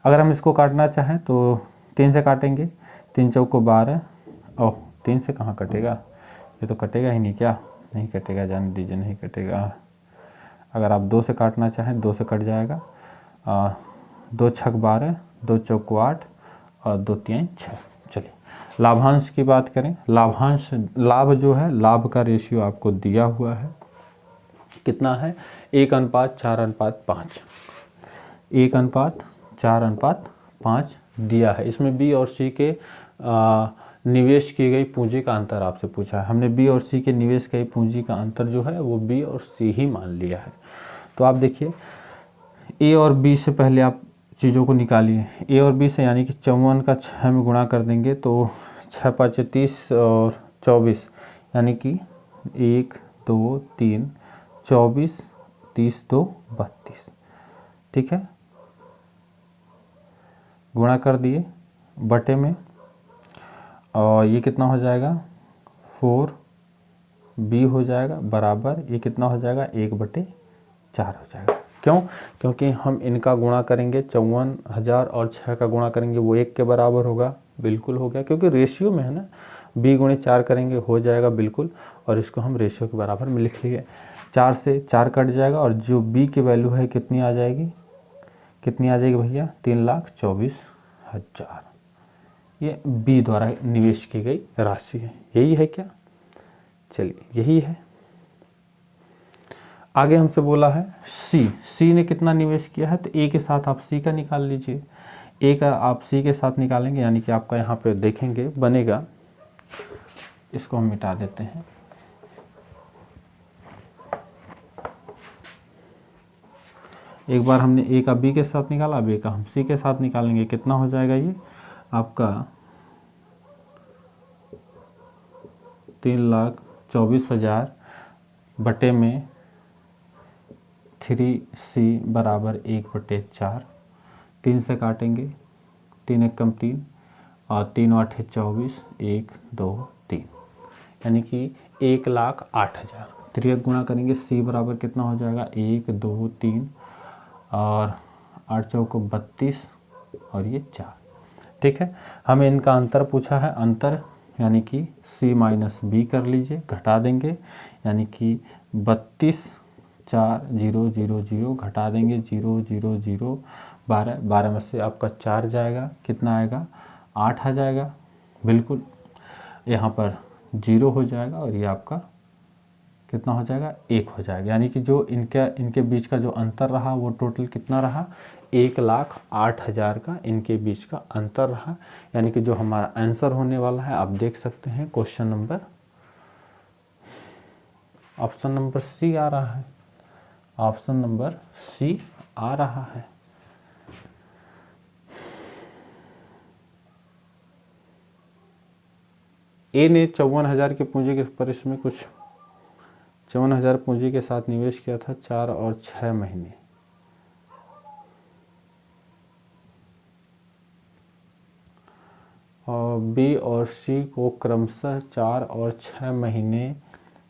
अगर हम इसको काटना चाहें तो 3 से काटेंगे, 3 चौको 12, ओह 3 से कहाँ कटेगा, ये तो कटेगा ही नहीं, क्या नहीं कटेगा, जाने दीजिए नहीं कटेगा। अगर आप 2 से काटना चाहें 2 से कट जाएगा, 2 छक 12, 2 चौको 8 और 2 तिहाई 6। चलिए लाभांश की बात करें, लाभ जो है, लाभ का रेशियो आपको दिया हुआ है, कितना है 1:4:5, 1:4:5 दिया है। इसमें बी और सी के निवेश की गई पूंजी का अंतर आपसे पूछा है। हमने बी और सी के निवेश की गई पूंजी का अंतर जो है वो बी और सी ही मान लिया है। तो आप देखिए ए और बी से पहले आप चीज़ों को निकालिए। ए और बी से यानी कि 54 का 6 में गुणा कर देंगे तो 6 5 30 और 24, यानी कि 1 2 3 24 30 2 32, ठीक है। गुणा कर दिए बटे में और ये कितना हो जाएगा 4b हो जाएगा बराबर, ये कितना हो जाएगा 1/4 हो जाएगा। क्यों? क्योंकि हम इनका गुणा करेंगे 54,000 और 6 का गुणा करेंगे वो 1 के बराबर होगा, बिल्कुल हो गया, क्योंकि रेशियो में है ना, b गुणे 4 करेंगे हो जाएगा बिल्कुल, और इसको हम रेशियो के बराबर में लिख लिए। 4 से 4 कट जाएगा और जो b की वैल्यू है कितनी आ जाएगी, कितनी आ जाएगी भैया 3,24,000। ये बी द्वारा निवेश की गई राशि है, यही है क्या, चलिए यही है। आगे हमसे बोला है सी ने कितना निवेश किया है, तो ए के साथ आप सी का निकाल लीजिए। ए का आप सी के साथ निकालेंगे यानी कि आपका यहाँ पे देखेंगे बनेगा, इसको हम मिटा देते हैं। एक बार हमने ए का बी के साथ निकाला, अब ए का हम सी के साथ निकालेंगे, कितना हो जाएगा ये आपका 3,24,000 बटे में 3c बराबर 1/4। 3 से काटेंगे, 3 एक कम 3 और 3 8 24, 1 2 3, यानी कि 1,08,000। 3 गुणा करेंगे, c बराबर कितना हो जाएगा 1 2 3 और 8 चौको 32 और ये 4। ठीक है, हमें इनका अंतर पूछा है, अंतर यानी कि c माइनस बी कर लीजिए, घटा देंगे, यानी कि 32 4 0 0 0 घटा देंगे 0 0 0 12 12 में से आपका 4 जाएगा, कितना आएगा 8 आ जाएगा, बिल्कुल यहाँ पर 0 हो जाएगा और ये आपका कितना हो जाएगा 1 हो जाएगा। यानी कि जो इनके बीच का जो अंतर रहा वो टोटल कितना रहा 1,08,000 का इनके बीच का अंतर रहा। यानी कि जो हमारा आंसर होने वाला है आप देख सकते हैं question number option number C आ रहा है, ऑप्शन नंबर सी आ रहा है। ए ने 54,000 की पूंजी के पर इसमें कुछ 54,000 पूंजी के साथ निवेश किया था 4 और 6 महीने। और बी और सी को क्रमशः 4 और 6 महीने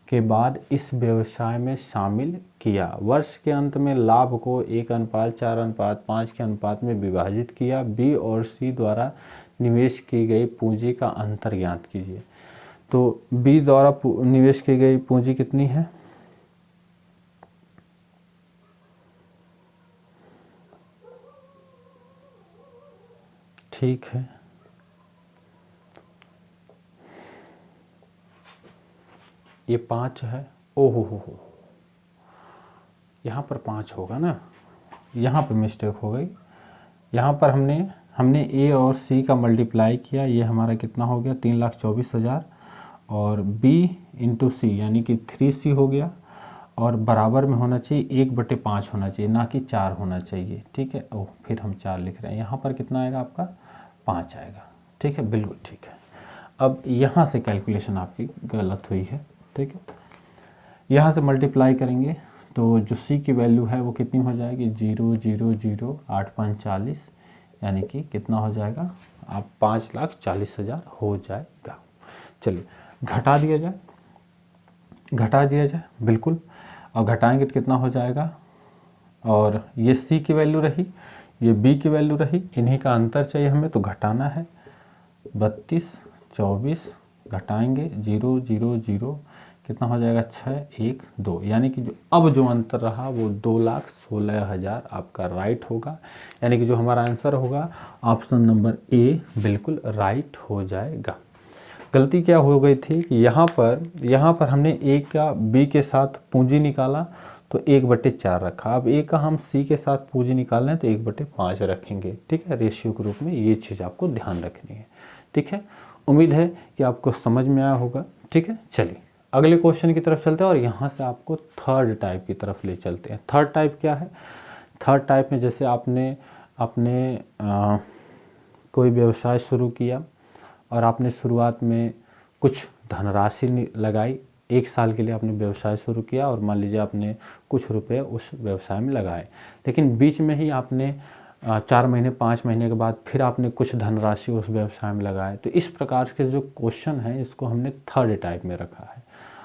के बाद इस व्यवसाय में शामिल किया। वर्ष के अंत में लाभ को 1:4:5 के अनुपात में विभाजित किया। बी और सी द्वारा निवेश की गई पूंजी का अंतर ज्ञात कीजिए। तो बी द्वारा निवेश की गई पूंजी कितनी है, ठीक है, ये 5 है। ओहो हो, यहाँ पर 5 होगा ना, यहाँ पर मिस्टेक हो गई। यहाँ पर हमने ए और सी का मल्टीप्लाई किया, ये हमारा कितना हो गया 3,24,000 और b इंटू सी यानी कि 3c हो गया और बराबर में होना चाहिए 1/5 होना चाहिए, ना कि 4 होना चाहिए। ठीक है, ओह फिर हम 4 लिख रहे हैं, यहाँ पर कितना आएगा आपका 5 आएगा। ठीक है, बिल्कुल ठीक है। अब यहाँ से कैलकुलेशन आपकी गलत हुई है। ठीक है, यहाँ से मल्टीप्लाई करेंगे तो जो सी की वैल्यू है वो कितनी हो जाएगी 0 0 0 8 5 40, यानी कि कितना हो जाएगा आप 5,40,000 हो जाएगा। चलिए घटा दिया जाए बिल्कुल, और घटाएंगे तो कितना हो जाएगा, और ये सी की वैल्यू रही, ये बी की वैल्यू रही, इन्हीं का अंतर चाहिए हमें तो घटाना है। 32 24 घटाएंगे 0 0 0 कितना हो जाएगा 6 1 2, यानी कि जो अंतर रहा वो 2,16,000 आपका राइट होगा। यानी कि जो हमारा आंसर होगा ऑप्शन नंबर ए बिल्कुल राइट हो जाएगा। गलती क्या हो गई थी कि यहाँ पर हमने ए का बी के साथ पूंजी निकाला तो 1/4 रखा। अब ए का हम सी के साथ पूंजी निकाल रहे हैं तो 1/5 रखेंगे। ठीक है, रेशियो के रूप में ये चीज़ आपको ध्यान रखनी है। ठीक है, उम्मीद है कि आपको समझ में आया होगा। ठीक है, चलिए अगले क्वेश्चन की तरफ चलते हैं और यहाँ से आपको थर्ड टाइप की तरफ ले चलते हैं। थर्ड टाइप क्या है, थर्ड टाइप में जैसे आपने कोई व्यवसाय शुरू किया और आपने शुरुआत में कुछ धनराशि लगाई, 1 साल के लिए आपने व्यवसाय शुरू किया और मान लीजिए आपने कुछ रुपए उस व्यवसाय में लगाए, लेकिन बीच में ही आपने 4 महीने 5 महीने के बाद फिर आपने कुछ धनराशि उस व्यवसाय में लगाए। तो इस प्रकार के जो क्वेश्चन है इसको हमने थर्ड टाइप में रखा है।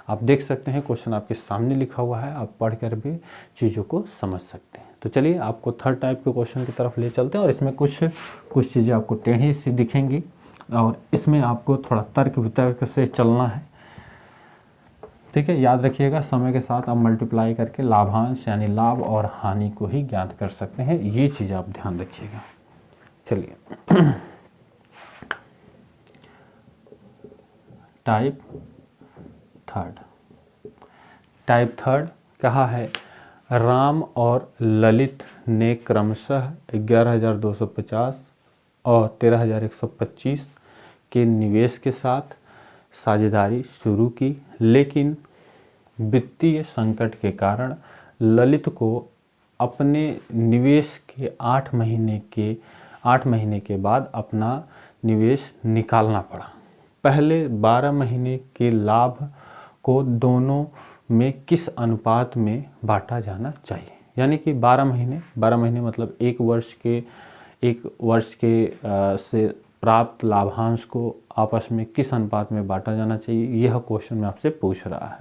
आप देख सकते हैं क्वेश्चन आपके सामने लिखा हुआ है, आप पढ़कर भी चीज़ों को समझ सकते हैं। तो चलिए आपको थर्ड टाइप के क्वेश्चन की तरफ ले चलते हैं और इसमें कुछ चीज़ें आपको टेढ़ी सी दिखेंगी और इसमें आपको थोड़ा तर्क वितर्क से चलना है। ठीक है, याद रखिएगा समय के साथ आप मल्टीप्लाई करके लाभांश यानी लाभ और हानि को ही ज्ञात कर सकते हैं, ये चीज़ आप ध्यान रखिएगा। चलिए टाइप थर्ड कहा है, राम और ललित ने क्रमशः 11,250 और 13,125 के निवेश के साथ साझेदारी शुरू की, लेकिन वित्तीय संकट के कारण ललित को अपने निवेश के 8 महीने के बाद अपना निवेश निकालना पड़ा। पहले 12 महीने के लाभ को दोनों में किस अनुपात में बांटा जाना चाहिए। यानी कि 12 महीने मतलब एक वर्ष के से प्राप्त लाभांश को आपस में किस अनुपात में बांटा जाना चाहिए, यह क्वेश्चन में आपसे पूछ रहा है।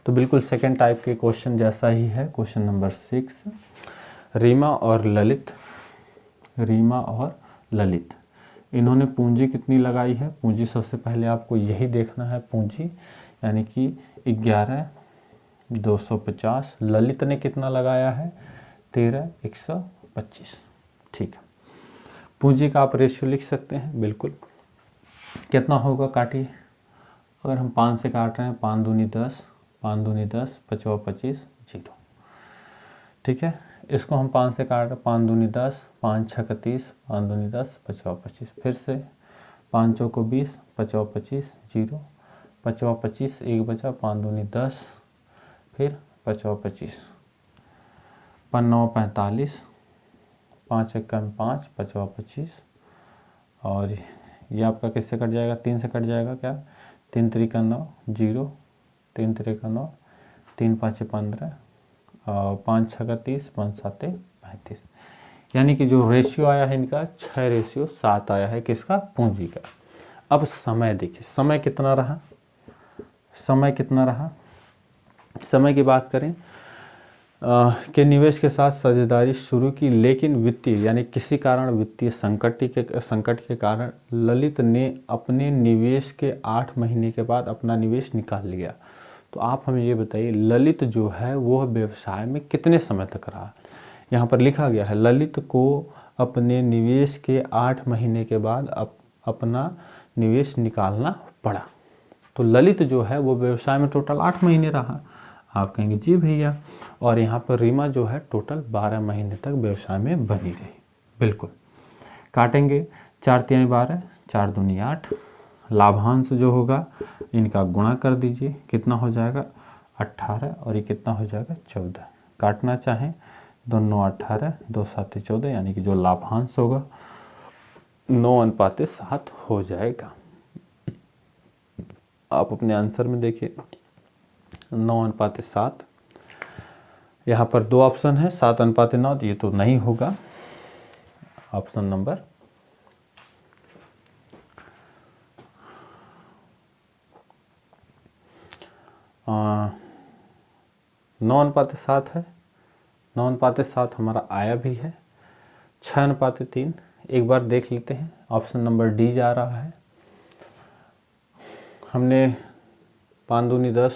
तो बिल्कुल सेकंड टाइप के क्वेश्चन जैसा ही है। क्वेश्चन नंबर 6, रीमा और ललित इन्होंने पूंजी कितनी लगाई है? पूंजी सबसे पहले आपको यही देखना है, पूंजी यानी कि 11,250। ललित ने कितना लगाया है? 13,125। ठीक है, पूंजी का आप रेशियो लिख सकते हैं बिल्कुल। कितना होगा काटिए, अगर हम 5 से काट रहे हैं, 5 दूनी 10, 5 दूनी 10, 5 25, 0। ठीक है, इसको हम 5 से काट रहे हैं, 5 दूनी 10, 5 6 30, 5 दूनी 10, 5 25। फिर से 5 चौको 20, 5 25, 0, 5 25, 1 बचा, 5 दूनी 10, फिर 5 25, 5 9 45, 5 1 5, 5 25, और ये आपका किससे कट जाएगा? 3 से कट जाएगा क्या? 3 3 9, 0, 3 3 9, 3 5 15, 5 6 30, 5 7 35। यानी कि जो रेशियो आया है इनका 6:7 आया है, किसका? पूंजी का। अब समय देखिए, समय कितना रहा? समय की बात करें के निवेश के साथ साझेदारी शुरू की, लेकिन वित्तीय यानी किसी कारण वित्तीय संकट के कारण ललित ने अपने निवेश के 8 महीने के बाद अपना निवेश निकाल लिया। तो आप हमें ये बताइए, ललित जो है वो व्यवसाय में कितने समय तक रहा? यहाँ पर लिखा गया है ललित को अपने निवेश के 8 महीने के बाद अपना निवेश निकालना पड़ा। तो ललित जो है वो व्यवसाय में टोटल 8 महीने रहा। आप कहेंगे जी भैया, और यहाँ पर रीमा जो है टोटल 12 महीने तक व्यवसाय में बनी रही। बिल्कुल, काटेंगे 4 तिहाई 12, 4 दूनी 8, लाभांश जो होगा इनका गुणा कर दीजिए, कितना हो जाएगा? 18, और ये कितना हो जाएगा? 14। काटना चाहें 2 9 18, 2 7 14, यानी कि जो लाभांश होगा 9:7 हो जाएगा। आप अपने आंसर में देखिए 9:7। यहाँ पर 2 ऑप्शन है, 7:9, ये तो नहीं होगा। ऑप्शन नंबर 9:7 है। 9:7 हमारा आया भी है। 6:3 एक बार देख लेते हैं, ऑप्शन नंबर डी जा रहा है। हमने 5 दूनी 10,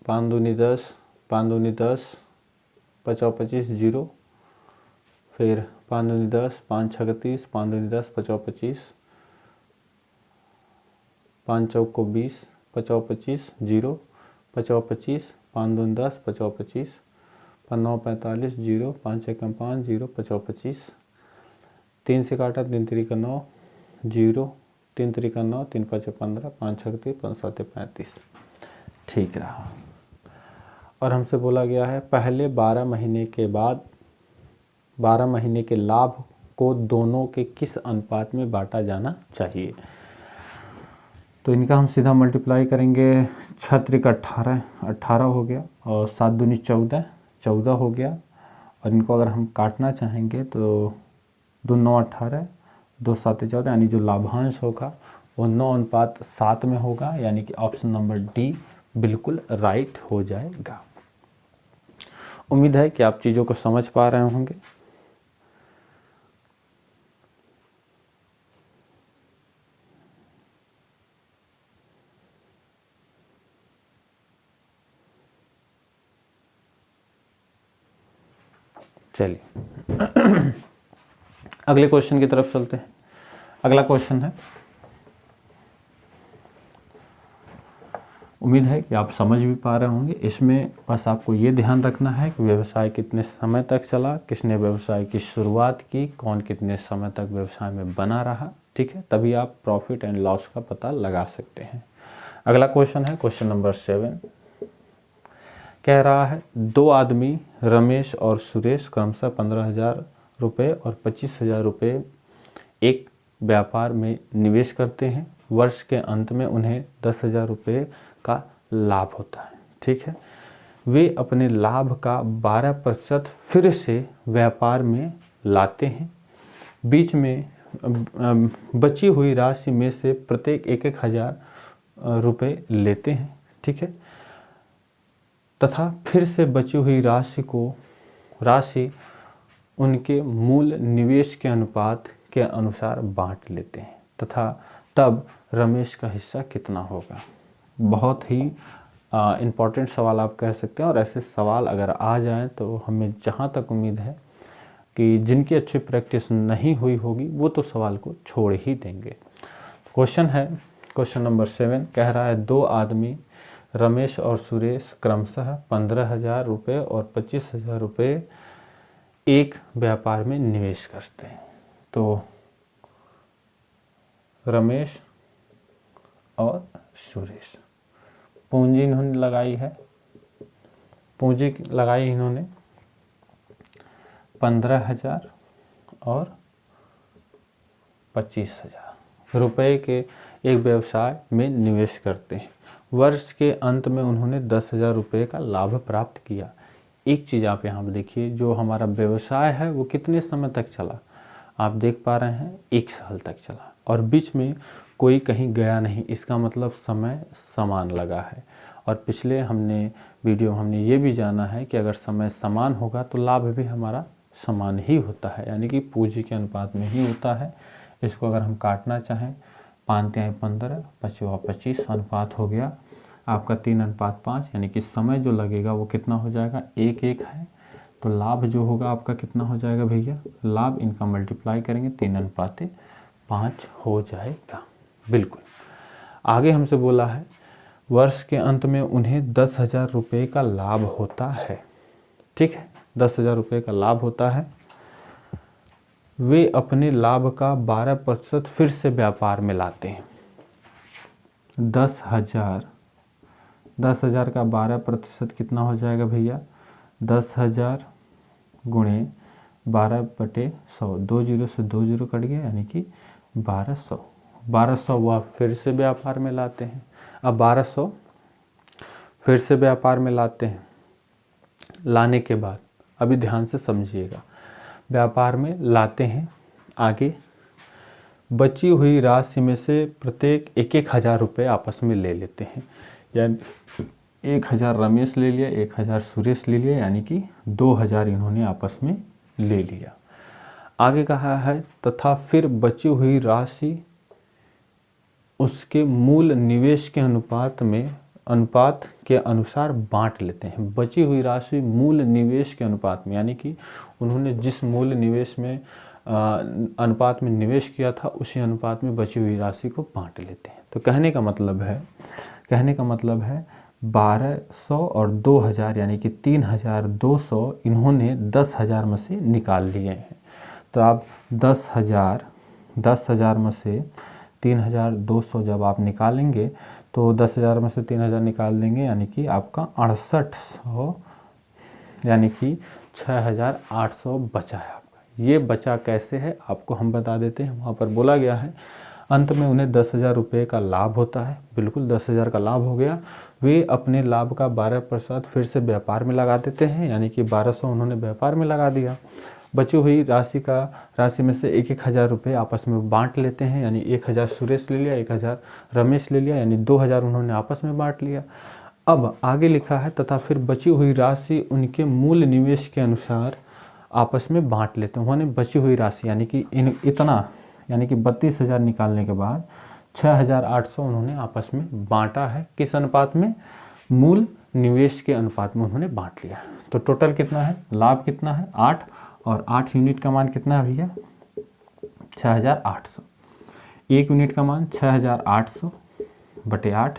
5 दूनी 10, 5 दूनी 10, 5 25, 0, फिर 5 दूनी 10, 5 6 30, 5 दूनी 10, 5 25, 5 चौको 20, 5 25, 0, 5 25, 5 दूनी 10, 5 25, 5 9 45, 0, 5 1 5, 0, 5 25, 3 से काटा, 3 3 9, 0, 3 3 9, 3 5 15, 5 6 30, 5 7 35। ठीक रहा। और हमसे बोला गया है पहले 12 महीने के बाद 12 महीने के लाभ को दोनों के किस अनुपात में बांटा जाना चाहिए? तो इनका हम सीधा मल्टीप्लाई करेंगे। 6 त्रिक 18, 18 हो गया, और 7 दूनी 14, 14 हो गया। और इनको अगर हम काटना चाहेंगे तो 2 9 18, 2 7 14, यानी जो लाभांश होगा वो 9:7 में होगा, यानी कि ऑप्शन नंबर डी बिल्कुल राइट हो जाएगा। उम्मीद है कि आप चीज़ों को समझ पा रहे होंगे। चलिए अगले क्वेश्चन की तरफ चलते हैं। अगला क्वेश्चन है, उम्मीद है कि आप समझ भी पा रहे होंगे। इसमें बस आपको ये ध्यान रखना है कि व्यवसाय कितने समय तक चला, किसने व्यवसाय की शुरुआत की, कौन कितने समय तक व्यवसाय में बना रहा। ठीक है, तभी आप प्रॉफिट एंड लॉस का पता लगा सकते हैं। अगला क्वेश्चन है क्वेश्चन नंबर 7। कह रहा है 2 आदमी रमेश और सुरेश क्रमशः 15,000 रुपये और 25,000 रुपये एक व्यापार में निवेश करते हैं। वर्ष के अंत में उन्हें 10,000 रुपये का लाभ होता है। ठीक है, वे अपने लाभ का 12% फिर से व्यापार में लाते हैं। बीच में बची हुई राशि में से प्रत्येक 1,000 रुपये लेते हैं। ठीक है, तथा फिर से बची हुई राशि को राशि उनके मूल निवेश के अनुपात के अनुसार बांट लेते हैं तथा तब रमेश का हिस्सा कितना होगा। बहुत ही इम्पॉर्टेंट सवाल आप कह सकते हैं, और ऐसे सवाल अगर आ जाएं तो हमें जहाँ तक उम्मीद है कि जिनकी अच्छी प्रैक्टिस नहीं हुई होगी वो तो सवाल को छोड़ ही देंगे। क्वेश्चन है, क्वेश्चन नंबर 7 कह रहा है 2 आदमी रमेश और सुरेश क्रमशः 15,000 रुपये और 25,000 रुपये एक व्यापार में निवेश करते हैं। तो रमेश और सुरेश, पूंजी इन्होंने लगाई है, पूंजी लगाई इन्होंने 15,000 और 25,000 रुपये के एक व्यवसाय में निवेश करते हैं। वर्ष के अंत में उन्होंने 10,000 रुपये का लाभ प्राप्त किया। एक चीज़ आप यहाँ पर देखिए, जो हमारा व्यवसाय है वो कितने समय तक चला, आप देख पा रहे हैं 1 साल तक चला और बीच में कोई कहीं गया नहीं, इसका मतलब समय समान लगा है। और पिछले वीडियो हमने ये भी जाना है कि अगर समय समान होगा तो लाभ भी हमारा समान ही होता है, यानी कि पूंजी के अनुपात में ही होता है। इसको अगर हम काटना चाहें 5 तिहाई 15, 5वां 25 अनुपात हो गया आपका 3:5, यानी कि समय जो लगेगा वो कितना हो जाएगा, 1:1 है। तो लाभ जो होगा आपका कितना हो जाएगा भैया, लाभ इनका मल्टीप्लाई करेंगे 3:5 हो जाएगा। बिल्कुल। आगे हमसे बोला है वर्ष के अंत में उन्हें 10,000 रुपये का लाभ होता है। ठीक है, 10,000 रुपये का लाभ होता है। वे अपने लाभ का 12% फिर से व्यापार में लाते हैं। 10,000 का 12% कितना हो जाएगा भैया, 10,000 गुणे 12/100, 2 जीरो से 2 जीरो कट गया, यानी कि 1200 वह फिर से व्यापार में लाते हैं। अब 1200 फिर से व्यापार में लाते हैं। लाने के बाद अभी ध्यान से समझिएगा, व्यापार में लाते हैं, आगे बची हुई राशि में से प्रत्येक 1,000 रुपये आपस में ले लेते हैं, यानी 1,000 रमेश ले लिया, 1,000 सुरेश ले लिया, यानी कि 2,000 इन्होंने आपस में ले लिया। आगे कहा है तथा फिर बची हुई राशि उसके मूल निवेश के अनुपात के अनुसार बांट लेते हैं। बची हुई राशि मूल निवेश के अनुपात में, यानी कि उन्होंने जिस मूल निवेश में अनुपात में निवेश किया था उसी अनुपात में बची हुई राशि को बांट लेते हैं। तो कहने का मतलब है 1200 और 2,000 यानी कि 3,200 इन्होंने 10,000 में से निकाल लिए हैं। तो आप 10,000 में से 3,200 जब आप निकालेंगे तो 10,000 में से 3,000 निकाल देंगे, यानी कि आपका 6800, यानी कि 6,800 बचा है आपका। ये बचा कैसे है आपको हम बता देते हैं। वहाँ पर बोला गया है अंत में उन्हें 10,000 रुपये का लाभ होता है। बिल्कुल 10,000 का लाभ हो गया। वे अपने लाभ का 12% फिर से व्यापार में लगा देते हैं, यानी कि 1200 उन्होंने व्यापार में लगा दिया। बची हुई राशि में से 1,000 रुपये आपस में बांट लेते हैं, यानी 1,000 सुरेश ले लिया, 1,000 रमेश ले लिया, यानी 2,000 उन्होंने आपस में बांट लिया। अब आगे लिखा है तथा फिर बची हुई राशि उनके मूल निवेश के अनुसार आपस में बांट लेते हैं। उन्होंने बची हुई राशि यानी कि यानी कि 32,000 निकालने के बाद 6,800 उन्होंने आपस में बांटा है। किस अनुपात में, मूल निवेश के अनुपात में उन्होंने बांट लिया। तो टोटल कितना है, लाभ कितना है 8, और 8 यूनिट का मान कितना है भैया 6,800। 1 यूनिट का मान 6,800 बटे 8,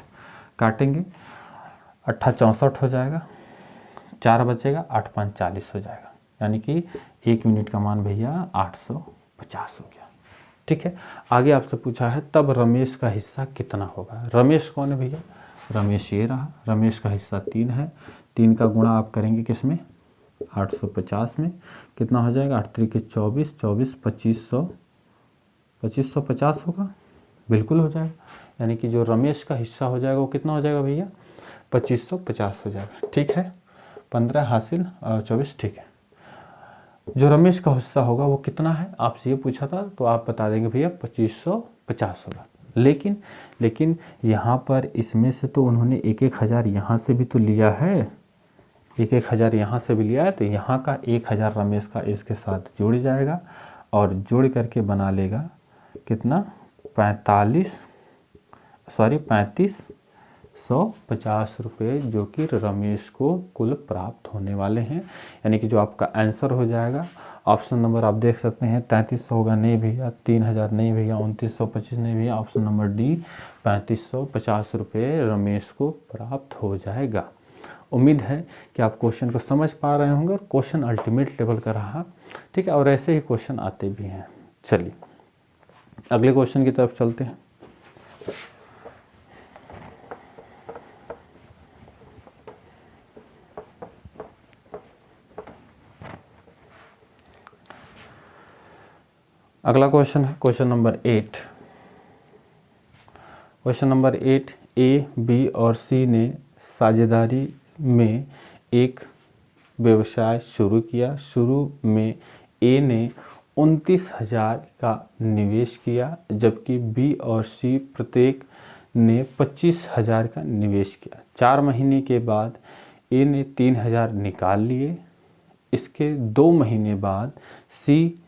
काटेंगे 8 64 हो जाएगा, 4 बचेगा, 8 5 40 हो जाएगा, यानी कि 1 यूनिट का मान भैया 850 हो गया। ठीक है। आगे आपसे पूछा है तब रमेश का हिस्सा कितना होगा। रमेश कौन है भैया, रमेश ये रहा। रमेश का हिस्सा 3 है। 3 का गुणा आप करेंगे किस में, 850 में, कितना हो जाएगा 8 3 24, 24 2550 होगा। बिल्कुल हो जाएगा, यानी कि जो रमेश का हिस्सा हो जाएगा वो कितना हो जाएगा भैया 2550 हो जाएगा। ठीक है, 15 हासिल 24, ठीक है। जो रमेश का हिस्सा होगा वो कितना है, आपसे ये पूछा था तो आप बता देंगे भैया 2550 होगा। लेकिन यहाँ पर इसमें से तो उन्होंने 1,000 यहाँ से भी तो लिया है, एक हज़ार यहाँ से भी लिया है, तो यहाँ का 1000 रमेश का इसके साथ जुड़ जाएगा और जोड़ करके बना लेगा कितना 3550 रुपये, जो कि रमेश को कुल प्राप्त होने वाले हैं। यानी कि जो आपका आंसर हो जाएगा, ऑप्शन नंबर आप देख सकते हैं 3300 होगा, नहीं भैया 3000 नहीं भैया, 2925 नहीं भैया, ऑप्शन नंबर डी 3550 रुपये रमेश को प्राप्त हो जाएगा। उम्मीद है कि आप क्वेश्चन को समझ पा रहे होंगे और क्वेश्चन अल्टीमेट लेवल का रहा, ठीक है, और ऐसे ही क्वेश्चन आते भी हैं। चलिए अगले क्वेश्चन की तरफ चलते हैं। अगला क्वेश्चन है क्वेश्चन नंबर 8। क्वेश्चन नंबर 8, ए, बी और सी ने साझेदारी में एक व्यवसाय शुरू किया। शुरू में ए ने 29,000 का निवेश किया, जबकि बी और सी प्रत्येक ने 25,000 का निवेश किया। 4 महीने के बाद ए ने 3,000 निकाल लिए। इसके 2 महीने बाद सी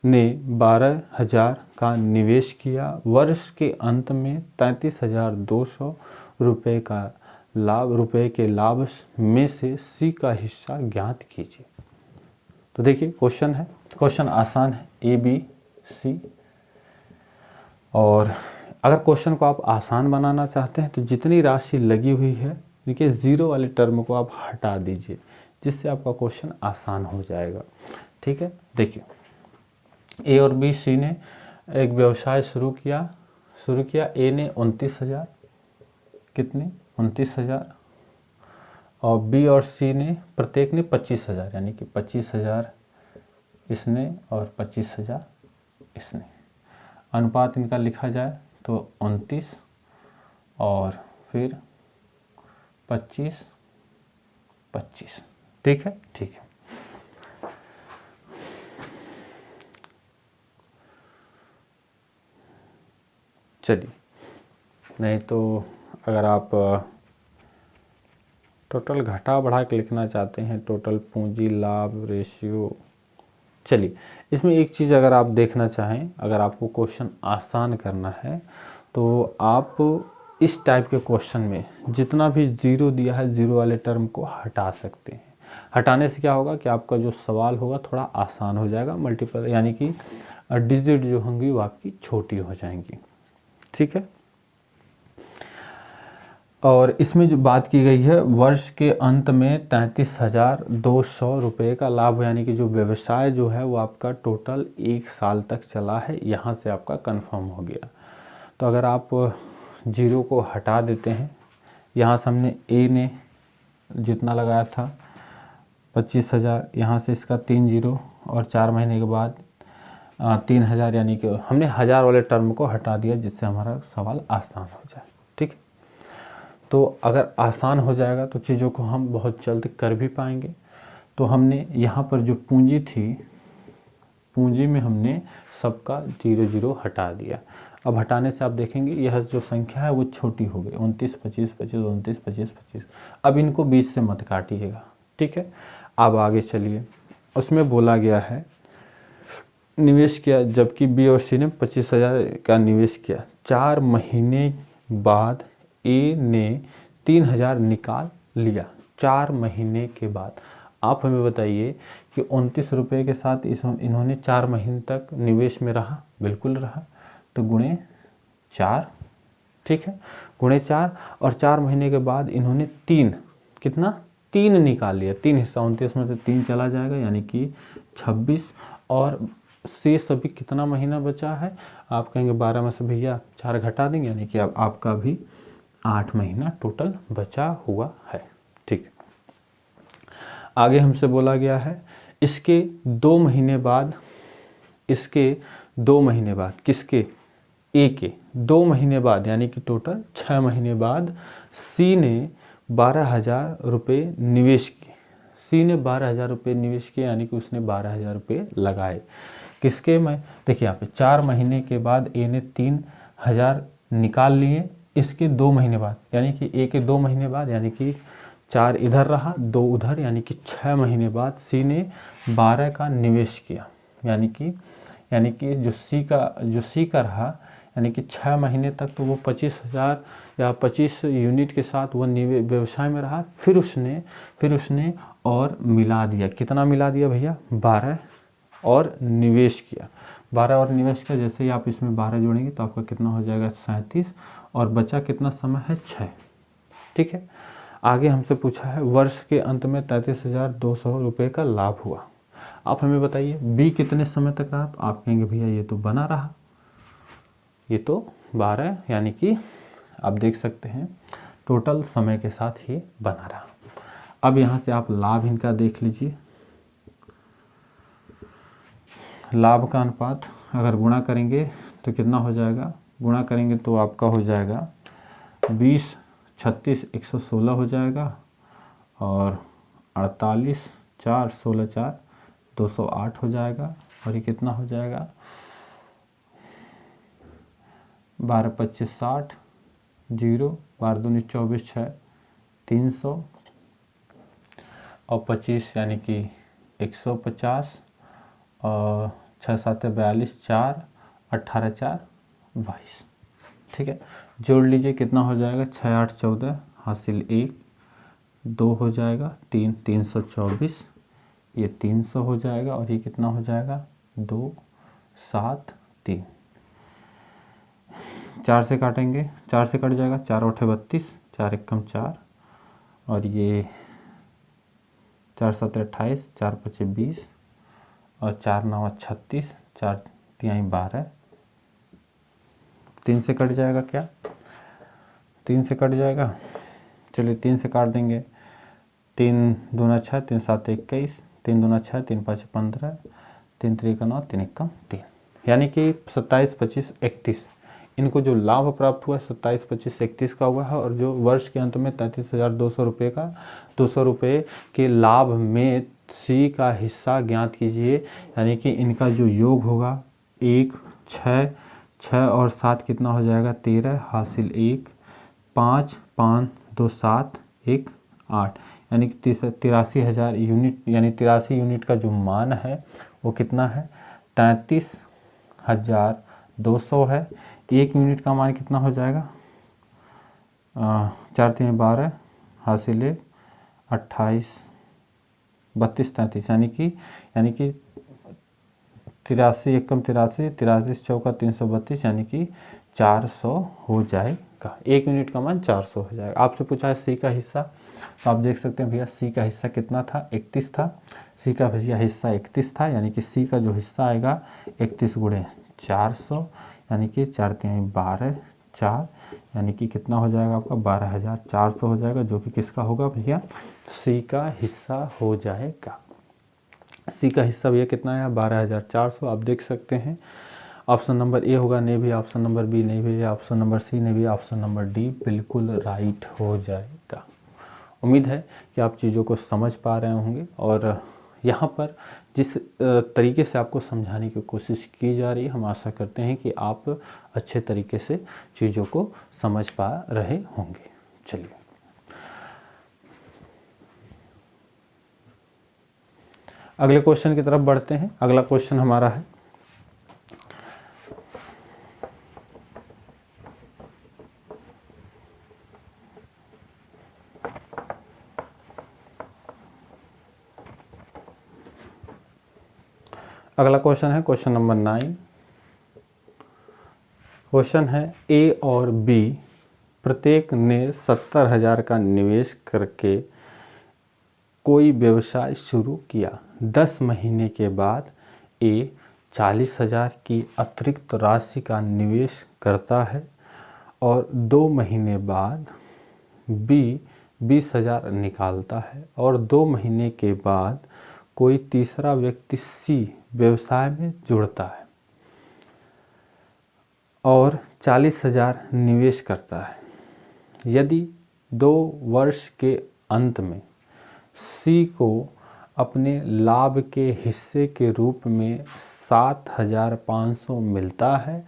ने 12,000 का निवेश किया। वर्ष के अंत में 33,200 रुपये के लाभ में से सी का हिस्सा ज्ञात कीजिए। तो देखिए क्वेश्चन है, क्वेश्चन आसान है, ए बी सी। और अगर क्वेश्चन को आप आसान बनाना चाहते हैं तो जितनी राशि लगी हुई है, देखिए जीरो वाले टर्म को आप हटा दीजिए, जिससे आपका क्वेश्चन आसान हो जाएगा। ठीक है, देखिए ए और बी, सी ने एक व्यवसाय शुरू किया। ए ने 29,000, कितने 29,000, और बी और सी ने प्रत्येक ने 25,000, यानी कि 25,000 इसने और 25,000 इसने। अनुपात इनका लिखा जाए तो 29 और फिर 25, 25। ठीक है, ठीक है। चलिए, नहीं तो अगर आप टोटल घटा बढ़ा के लिखना चाहते हैं, टोटल पूंजी लाभ रेशियो, चलिए इसमें एक चीज़ अगर आप देखना चाहें, अगर आपको क्वेश्चन आसान करना है तो आप इस टाइप के क्वेश्चन में जितना भी जीरो दिया है, जीरो वाले टर्म को हटा सकते हैं। हटाने से क्या होगा कि आपका जो सवाल होगा थोड़ा आसान हो जाएगा, मल्टीपल यानी कि डिजिट जो होंगी वो आपकी छोटी हो जाएंगी। ठीक है, और इसमें जो बात की गई है, वर्ष के अंत में 33,200 रुपये का लाभ, यानी कि जो व्यवसाय जो है वो आपका टोटल 1 साल तक चला है। यहाँ से आपका कंफर्म हो गया। तो अगर आप जीरो को हटा देते हैं, यहाँ से हमने ए ने जितना लगाया था 25,000, यहाँ से इसका 3 जीरो और 4 महीने के बाद 3,000, यानी कि हमने 1000 वाले टर्म को हटा दिया, जिससे हमारा सवाल आसान हो जाए। ठीक है, तो अगर आसान हो जाएगा तो चीज़ों को हम बहुत जल्द कर भी पाएंगे। तो हमने यहाँ पर जो पूंजी थी, पूंजी में हमने सबका 0 हटा दिया। अब हटाने से आप देखेंगे यह जो संख्या है वो छोटी हो गई, 29, 25, 25, 29, 25, 25। अब इनको 20 से मत काटिएगा। ठीक है, अब आगे चलिए। उसमें बोला गया है निवेश किया, जबकि बी और सी ने 25,000 का निवेश किया। 4 महीने बाद ए ने 3,000 निकाल लिया। 4 महीने के बाद आप हमें बताइए कि 29 रुपये के साथ इन्होंने 4 महीने तक निवेश में रहा, बिल्कुल रहा, तो गुणे 4। ठीक है, गुणे 4, और 4 महीने के बाद इन्होंने 3 निकाल लिया। 3 हिस्सा 29 में से 3 चला जाएगा, यानी कि 26, और शेष अभी कितना महीना बचा है? आप कहेंगे 12 में से भैया 4 घटा देंगे, यानी कि अब आपका भी 8 महीना टोटल बचा हुआ है। ठीक, आगे हमसे बोला गया है इसके 2 महीने बाद, किसके? ए के 2 महीने बाद, यानी कि टोटल 6 महीने बाद सी ने 12,000 रुपये निवेश किए। सी ने 12,000 रुपये निवेश किए, यानी कि उसने 12,000 रुपये लगाए। किसके में? देखिए यहाँ पे 4 महीने के बाद ए ने 3,000 निकाल लिए। इसके 2 महीने बाद, यानी कि ए के 2 महीने बाद, यानी कि 4 इधर रहा, 2 उधर, यानी कि 6 महीने बाद सी ने 12 का निवेश किया। यानी कि जो सी का रहा, यानी कि 6 महीने तक तो वो 25,000 या 25 यूनिट के साथ वो व्यवसाय में रहा। फिर उसने और मिला दिया। कितना मिला दिया भैया? 12 और निवेश किया। 12 और निवेश किया। जैसे ही आप इसमें 12 जोड़ेंगे तो आपका कितना हो जाएगा? 37। और बचा कितना समय है? 6। ठीक है। आगे हमसे पूछा है वर्ष के अंत में 33,200 रुपये का लाभ हुआ। आप हमें बताइए बी कितने समय तक रहा? तो आप कहेंगे भैया ये तो बना रहा, ये तो 12, यानी कि आप देख सकते हैं टोटल समय के साथ ही बना रहा। अब यहाँ से आप लाभ इनका देख लीजिए। लाभ का अनुपात अगर गुणा करेंगे तो कितना हो जाएगा? गुणा करेंगे तो आपका हो जाएगा 20, 36, 116 हो जाएगा, और 48, 4, 16, 4, 208 हो जाएगा। और ये कितना हो जाएगा? 12, 25, 60, 0, 12 दूनी 24, 6, 300, और 25 यानी कि 150, और 6, 7, 42, 4, 18, 4, 22। ठीक है। जोड़ लीजिए कितना हो जाएगा? 6, 8, 14, हासिल 1, 2 हो जाएगा, 3, 324, ये 300 हो जाएगा, और ये कितना हो जाएगा? 2, 7, 3। 4 से काटेंगे, 4 से कट जाएगा, 4 8 32, 4 1 4, और ये 4 7 28, 4 5 20, और 4 9 36, 4 3 12। 3 से कट जाएगा क्या? 3 से कट जाएगा। चलिए 3 से काट देंगे। 3 दूना 6, 3 7 21, 3 दूना 6, 3 5 15, 3 3 9, 3 1 3, यानी कि 27, 25, 31 इनको जो लाभ प्राप्त हुआ 27, 25, 31 का हुआ है। और जो वर्ष के अंत में 33,200 रुपये का 200 रुपये के लाभ में सी का हिस्सा ज्ञात कीजिए। यानी कि इनका जो योग होगा 1, 6, 6 और 7 कितना हो जाएगा? 13, हासिल 1, 5, 5, 2, 7, 1, 8, यानी कि 83,000 यूनिट, यानी 83 यूनिट का जो मान है वो कितना है? 33,200 है। 1 यूनिट का मान कितना हो जाएगा? 4 3 12, हासिल 1, 28, 32, 33, यानी कि 83 एकम 83, 83 चौका 332, यानी कि 400 हो जाएगा। 1 यूनिट का मान 400 हो जाएगा। आपसे पूछा है सी का हिस्सा, तो आप देख सकते हैं भैया सी का हिस्सा कितना था? 31 था। सी का भैया हिस्सा 31 था, यानी कि सी का जो हिस्सा आएगा 31 गुणे 400, यानी कि 4 3 12, 4, यानी कि कितना हो जाएगा आपका? 12,400 हो जाएगा, जो कि किसका होगा भैया? सी का हिस्सा हो जाएगा। सी का हिस्सा भैया कितना है? 12,400। आप देख सकते हैं ऑप्शन नंबर ए होगा, नहीं भी ऑप्शन नंबर बी, नहीं भी ऑप्शन नंबर सी, नहीं भी ऑप्शन नंबर डी बिल्कुल राइट हो जाएगा। उम्मीद है कि आप चीज़ों को समझ पा रहे होंगे, और यहाँ पर जिस तरीके से आपको समझाने की कोशिश की जा रही है, हम आशा करते हैं कि आप अच्छे तरीके से चीज़ों को समझ पा रहे होंगे। चलिए अगले क्वेश्चन की तरफ बढ़ते हैं। अगला क्वेश्चन हमारा है क्वेश्चन नंबर 9। क्वेश्चन है ए और बी प्रत्येक ने 70,000 का निवेश करके कोई व्यवसाय शुरू किया। 10 महीने के बाद ए 40,000 की अतिरिक्त राशि का निवेश करता है, और 2 महीने बाद बी 20,000 निकालता है, और 2 महीने के बाद कोई तीसरा व्यक्ति सी व्यवसाय में जुड़ता है और 40,000 निवेश करता है। यदि 2 वर्ष के अंत में सी को अपने लाभ के हिस्से के रूप में 7,500 मिलता है,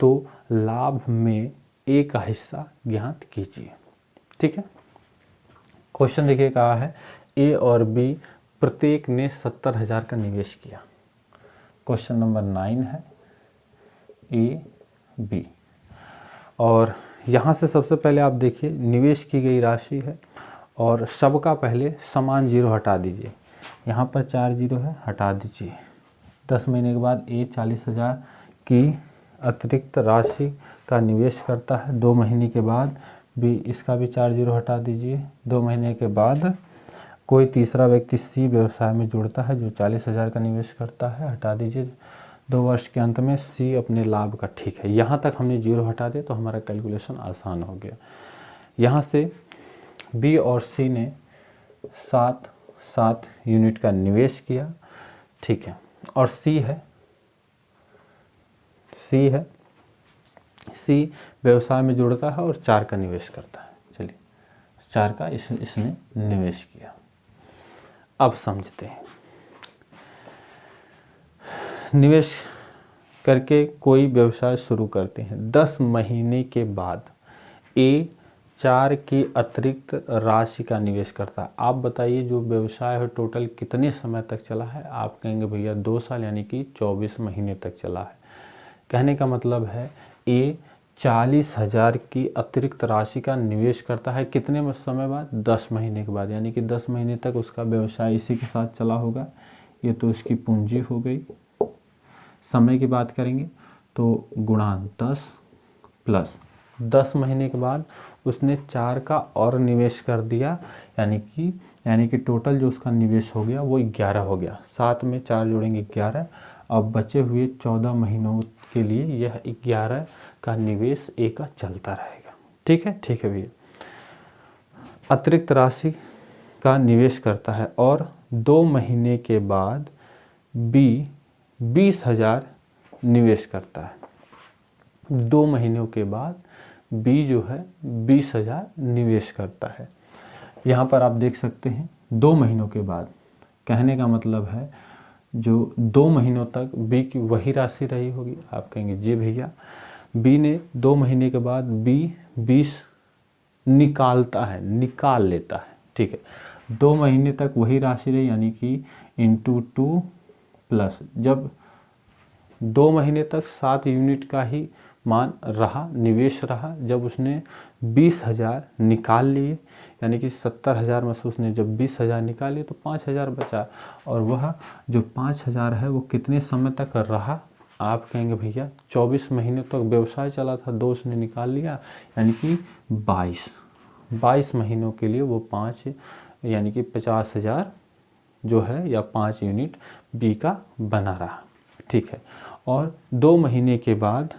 तो लाभ में ए का हिस्सा ज्ञात कीजिए। ठीक है। क्वेश्चन देखिए कहा है ए और बी प्रत्येक ने 70,000 का निवेश किया। क्वेश्चन नंबर 9 है ए बी। और यहाँ से सबसे पहले आप देखिए निवेश की गई राशि है और सबका पहले समान जीरो हटा दीजिए। यहाँ पर 4 जीरो है, हटा दीजिए। 10 महीने के बाद ए 40,000 की अतिरिक्त राशि का निवेश करता है। 2 महीने के बाद बी, इसका भी 4 जीरो हटा दीजिए। 2 महीने के बाद कोई तीसरा व्यक्ति सी व्यवसाय में जुड़ता है जो 40,000 का निवेश करता है, हटा दीजिए। 2 वर्ष के अंत में सी अपने लाभ का, ठीक है, यहाँ तक हमने जीरो हटा दिया तो हमारा कैलकुलेशन आसान हो गया। यहाँ से बी और सी ने 7 यूनिट का निवेश किया, ठीक है। और सी व्यवसाय में जुड़ता है और 4 का निवेश करता है। चलिए 4 का इसने निवेश किया। अब समझते हैं, निवेश करके कोई व्यवसाय शुरू करते हैं। 10 महीने के बाद ए 4 की अतिरिक्त राशि का निवेश करता है। आप बताइए जो व्यवसाय है टोटल कितने समय तक चला है? आप कहेंगे भैया 2 साल, यानी कि 24 महीने तक चला है। कहने का मतलब है ए 40,000 की अतिरिक्त राशि का निवेश करता है कितने समय बाद? 10 महीने के बाद, यानी कि 10 महीने तक उसका व्यवसाय इसी के साथ चला होगा। ये तो उसकी पूंजी हो गई। समय की बात करेंगे तो गुणान 10 प्लस 10 महीने के बाद उसने 4 का और निवेश कर दिया, यानी कि टोटल जो उसका निवेश हो गया वो 11 हो गया। 7 में 4 जोड़ेंगे 11। अब बचे हुए 14 महीनों के लिए यह 11 का निवेश ए का चलता रहेगा। ठीक है भैया। अतिरिक्त राशि का निवेश करता है और 2 महीने के बाद बी 20,000 निवेश करता है। 2 महीनों के बाद बी जो है 20,000 निवेश करता है। यहाँ पर आप देख सकते हैं 2 महीनों के बाद, कहने का मतलब है जो 2 महीनों तक बी की वही राशि रही होगी। आप कहेंगे जी भैया, बी ने 2 महीने के बाद बी 20 निकाल लेता है। ठीक है, 2 महीने तक वही राशि रही, यानी कि इंटू 2 प्लस, जब 2 महीने तक 7 यूनिट का ही मान रहा, निवेश रहा। जब उसने 20,000 निकाल लिए, यानी कि 70,000 में से उसने जब 20,000 निकाल लिए तो 5,000 बचा, और वह जो 5,000 है वो कितने समय तक रहा? आप कहेंगे भैया 24 महीने तक व्यवसाय चला था, 2 उसने निकाल लिया, यानी कि 22 महीनों के लिए वो 5 यानी कि 50,000 जो है या 5 यूनिट बी का बना रहा। ठीक है, और 2 महीने के बाद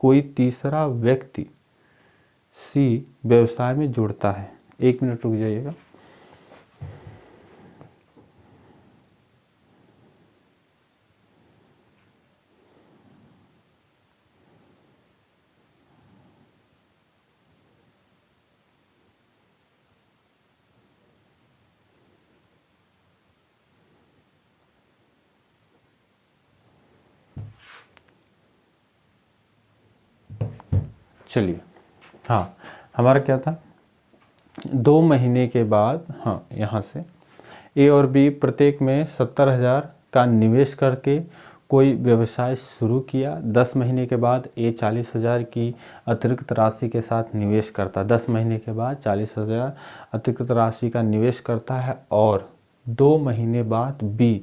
कोई तीसरा व्यक्ति सी व्यवसाय में जुड़ता है। 1 मिनट रुक जाइएगा। चलिए, हाँ, हमारा क्या था? 2 महीने के बाद, हाँ, यहाँ से ए और बी प्रत्येक में 70,000 का निवेश करके कोई व्यवसाय शुरू किया। 10 महीने के बाद ए 40,000 की अतिरिक्त राशि के साथ निवेश करता। 10 महीने के बाद 40,000 अतिरिक्त राशि का निवेश करता है और 2 महीने बाद बी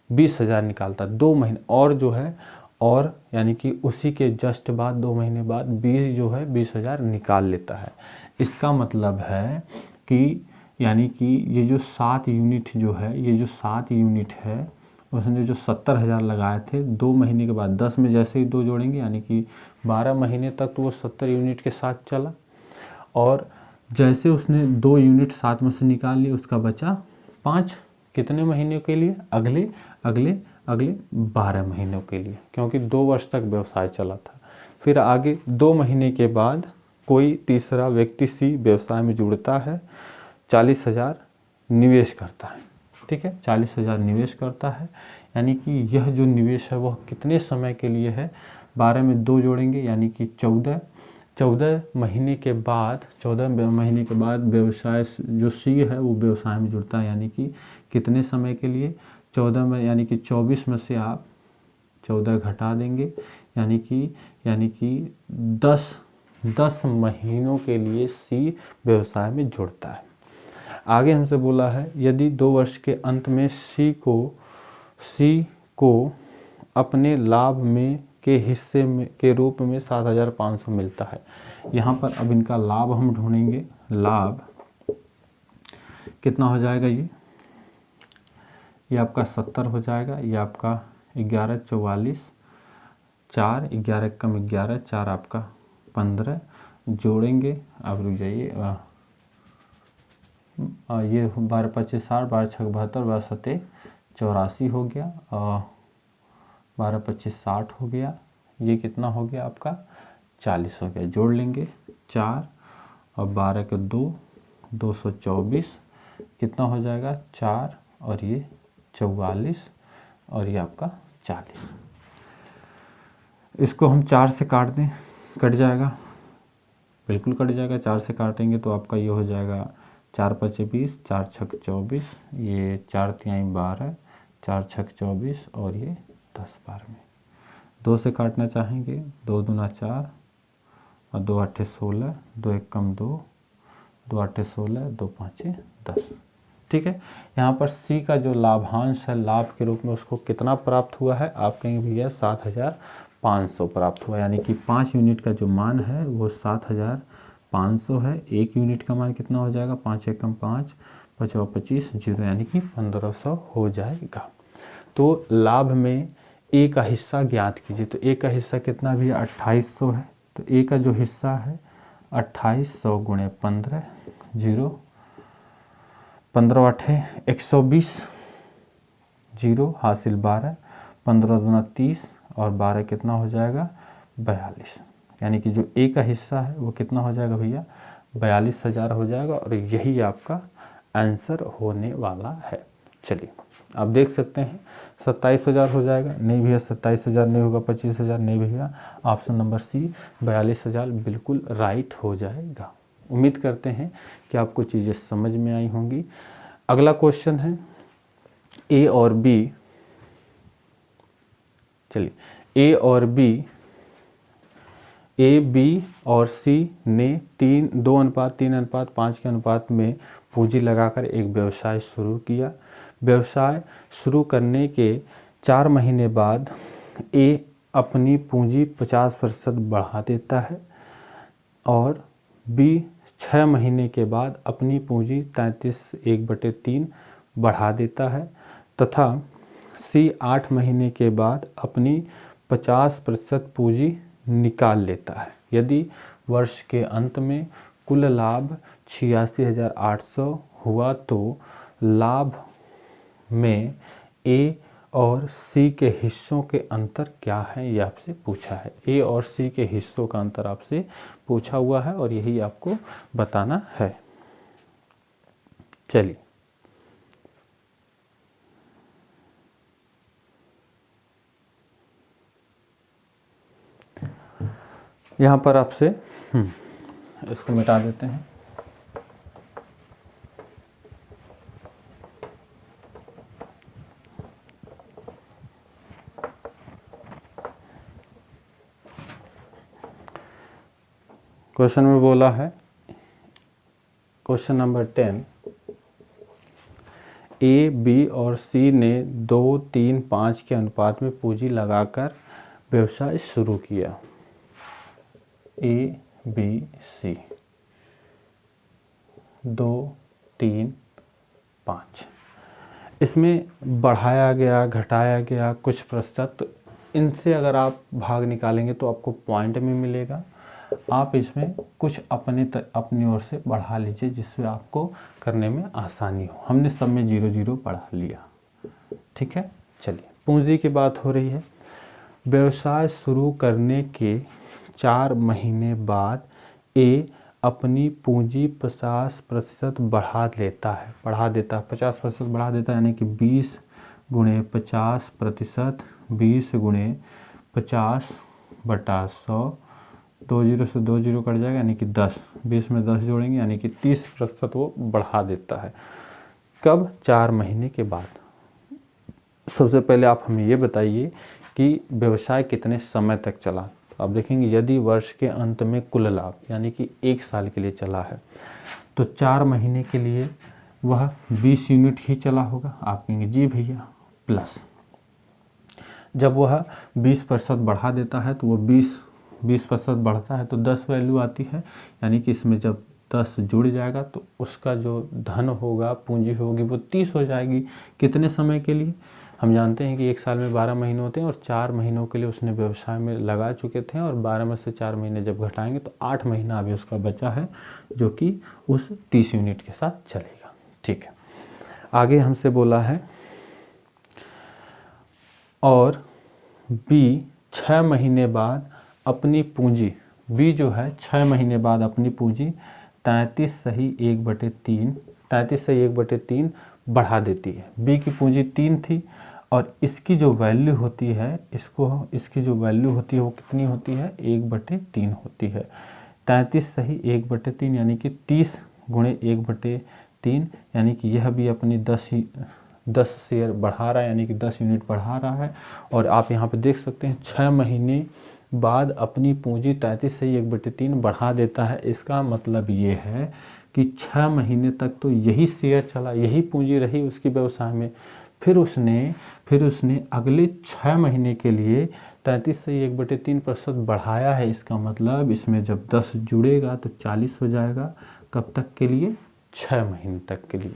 20,000 निकालता। 2 महीने और जो है, और यानी कि उसी के जस्ट बाद 2 महीने बाद बी जो है 20,000 निकाल लेता है। इसका मतलब है कि यानी कि ये जो 7 यूनिट जो है, ये जो 7 यूनिट है उसने जो 70,000 लगाए थे, 2 महीने के बाद 10 में जैसे ही 2 जोड़ेंगे, यानी कि 12 महीने तक तो वो 70 यूनिट के साथ चला, और जैसे उसने 2 यूनिट 7 में से निकाल लिए, उसका बचा 5 कितने महीनों के लिए? अगले 12 महीनों के लिए, क्योंकि 2 वर्ष तक व्यवसाय चला था। फिर आगे 2 महीने के बाद कोई तीसरा व्यक्ति सी व्यवसाय में जुड़ता है, 40,000 निवेश करता है। ठीक है, 40,000 निवेश करता है, यानी कि यह जो निवेश है वह कितने समय के लिए है? 12 में 2 जोड़ेंगे, यानी कि 14 14 महीने के बाद व्यवसाय जो सी है वो व्यवसाय में जुड़ता है, यानी कि कितने समय के लिए, 14 में, यानी कि 24 में से आप 14 घटा देंगे, यानी कि 10 महीनों के लिए सी व्यवसाय में जुड़ता है। आगे हमसे बोला है यदि 2 वर्ष के अंत में सी को अपने लाभ में के हिस्से में के रूप में 7,500 मिलता है। यहाँ पर अब इनका लाभ हम ढूंढेंगे। लाभ कितना हो जाएगा, ये आपका 70 हो जाएगा, ये आपका 11 44 4 11 कम 11 4 आपका 15 जोड़ेंगे। अब रुक जाइए, ये 12 25 60 12 6 72 12 7 84 हो गया, 12 25 60 हो गया, ये कितना हो गया आपका 40 हो गया। जोड़ लेंगे 4 और 12 के 2 224 कितना हो जाएगा 4 और ये 44 और ये आपका 40। इसको हम 4 से काट दें, कट जाएगा, बिल्कुल कट जाएगा। 4 से काटेंगे तो आपका ये हो जाएगा 4 5 20 4 6 24, ये 4 3 12 4 6 24 और ये 10 12 में। 2 से काटना चाहेंगे, 2 दूना 4 और 2 8 16, 2 1 कम 2, 2 8 16, 2 5 10। ठीक है, यहाँ पर सी का जो लाभांश है लाभ के रूप में उसको कितना प्राप्त हुआ है, आप कहेंगे भैया 7,500 प्राप्त हुआ, यानी कि 5 यूनिट का जो मान है वो 7,500 है। 1 यूनिट का मान कितना हो जाएगा, 5 1 कम 5 5 25 0, यानी कि 1500 हो जाएगा। तो लाभ में ए का हिस्सा ज्ञात कीजिए। तो ए का हिस्सा कितना भी 2800 है, तो ए का जो हिस्सा है 2800 गुणे 15 0 15 8 120 0 हासिल 12 15 दूना 30 और 12 कितना हो जाएगा 42, यानी कि जो ए का हिस्सा है वो कितना हो जाएगा भैया 42,000 हो जाएगा और यही आपका आंसर होने वाला है। चलिए आप देख सकते हैं 27,000 हो जाएगा, नहीं भैया 27,000 नहीं होगा, 25,000 नहीं भैया, ऑप्शन नंबर सी 42,000 बिल्कुल राइट हो जाएगा। उम्मीद करते हैं कि आपको चीज़ें समझ में आई होंगी। अगला क्वेश्चन है ए और बी। चलिए ए बी और सी ने 2:3:5 के अनुपात में पूंजी लगाकर एक व्यवसाय शुरू किया। व्यवसाय शुरू करने के 4 महीने बाद ए अपनी पूंजी 50% बढ़ा देता है और बी 6 महीने के बाद अपनी पूंजी 33/1/3 बढ़ा देता है तथा सी 8 महीने के बाद अपनी 50% पूंजी निकाल लेता है। यदि वर्ष के अंत में कुल लाभ 86,800 हुआ तो लाभ में ए और सी के हिस्सों के अंतर क्या है, ये आपसे पूछा है। ए और सी के हिस्सों का अंतर आपसे पूछा हुआ है और यही आपको बताना है। चलिए यहाँ पर आपसे इसको मिटा देते हैं। क्वेश्चन में बोला है, क्वेश्चन नंबर 10, ए बी और सी ने 2:3:5 के अनुपात में पूंजी लगाकर व्यवसाय शुरू किया। ए बी सी 2:3:5, इसमें बढ़ाया गया घटाया गया कुछ प्रतिशत, तो इनसे अगर आप भाग निकालेंगे तो आपको पॉइंट में मिलेगा। आप इसमें कुछ अपनी ओर से बढ़ा लीजिए जिससे आपको करने में आसानी हो। हमने सब में 0 0 बढ़ा लिया, ठीक है। चलिए पूंजी की बात हो रही है। व्यवसाय शुरू करने के 4 महीने बाद ए अपनी पूंजी 50% बढ़ा देता है 50% बढ़ा देता है, यानी कि 20 गुणे 50%, 20 गुणे 50/100 2 जीरो से 2 जीरो कट जाएगा यानी कि 10, 20 में 10 जोड़ेंगे यानी कि 30% वो बढ़ा देता है। कब? 4 महीने के बाद। सबसे पहले आप हमें ये बताइए कि व्यवसाय कितने समय तक चला। तो आप देखेंगे यदि वर्ष के अंत में कुल लाभ यानी कि 1 साल के लिए चला है तो 4 महीने के लिए वह 20 यूनिट ही चला होगा। आप कहेंगे जी भैया, प्लस जब वह 20% बढ़ा देता है तो वो 20% बढ़ता है तो 10 वैल्यू आती है, यानी कि इसमें जब 10 जुड़ जाएगा तो उसका जो धन होगा, पूंजी होगी, वो 30 हो जाएगी। कितने समय के लिए? हम जानते हैं कि 1 साल में 12 महीने होते हैं और 4 महीनों के लिए उसने व्यवसाय में लगा चुके थे और 12 में से 4 महीने जब घटाएंगे तो 8 महीना अभी उसका बचा है जो कि उस 30 यूनिट के साथ चलेगा। ठीक है, आगे हमसे बोला है और बी 6 महीने बाद अपनी पूंजी, बी जो है 6 महीने बाद अपनी पूंजी 33/1/3 बढ़ा देती है। बी की पूंजी 3 थी और इसकी जो वैल्यू होती है, इसकी जो वैल्यू होती है वो कितनी होती है? 1/3 होती है। 33/1/3 यानी कि 30 गुणे 1/3 यानी कि यह भी अपनी 10 शेयर बढ़ा रहा है, यानी कि 10 यूनिट बढ़ा रहा है। और आप यहाँ पे देख सकते हैं 6 महीने बाद अपनी पूंजी 33/1/3 बढ़ा देता है। इसका मतलब ये है कि 6 महीने तक तो यही शेयर चला, यही पूंजी रही उसकी व्यवसाय में। फिर उसने अगले 6 महीने के लिए 33/1/3% बढ़ाया है। इसका मतलब इसमें जब 10 जुड़ेगा तो 40 हो जाएगा। कब तक के लिए? 6 महीने तक के लिए।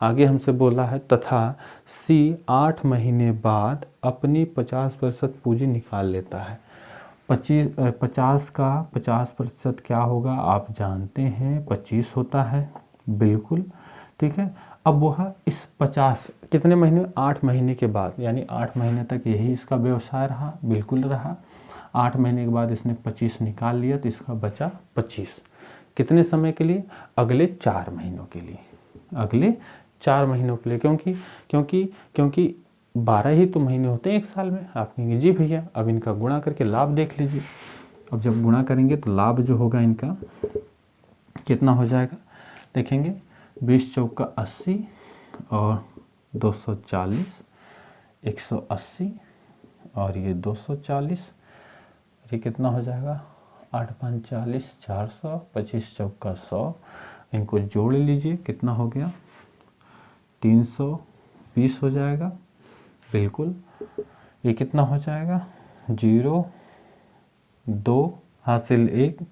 आगे हमसे बोला है तथा सी 8 महीने बाद अपनी 50% पूंजी निकाल लेता है। 50 का 50% क्या होगा? आप जानते हैं 25 होता है, बिल्कुल ठीक है। अब वह इस 50 कितने महीने? 8 महीने के बाद, यानी 8 महीने तक यही इसका व्यवसाय रहा, बिल्कुल रहा। 8 महीने के बाद इसने 25 निकाल लिया तो इसका बचा 25। कितने समय के लिए? अगले 4 महीनों के लिए, अगले 4 महीनों के लिए। क्योंकि 12 ही तो महीने होते हैं 1 साल में। आप कहेंगे जी भैया, अब इनका गुणा करके लाभ देख लीजिए। अब जब गुणा करेंगे तो लाभ जो होगा इनका कितना हो जाएगा? देखेंगे 20 चौका 80 और 240, 180 और ये 240, ये कितना हो जाएगा? 8 5 40, 400, 25 चौका 100। इनको जोड़ लीजिए, कितना हो गया? 320 हो जाएगा, बिल्कुल। ये कितना हो जाएगा? 0 2 हासिल 1,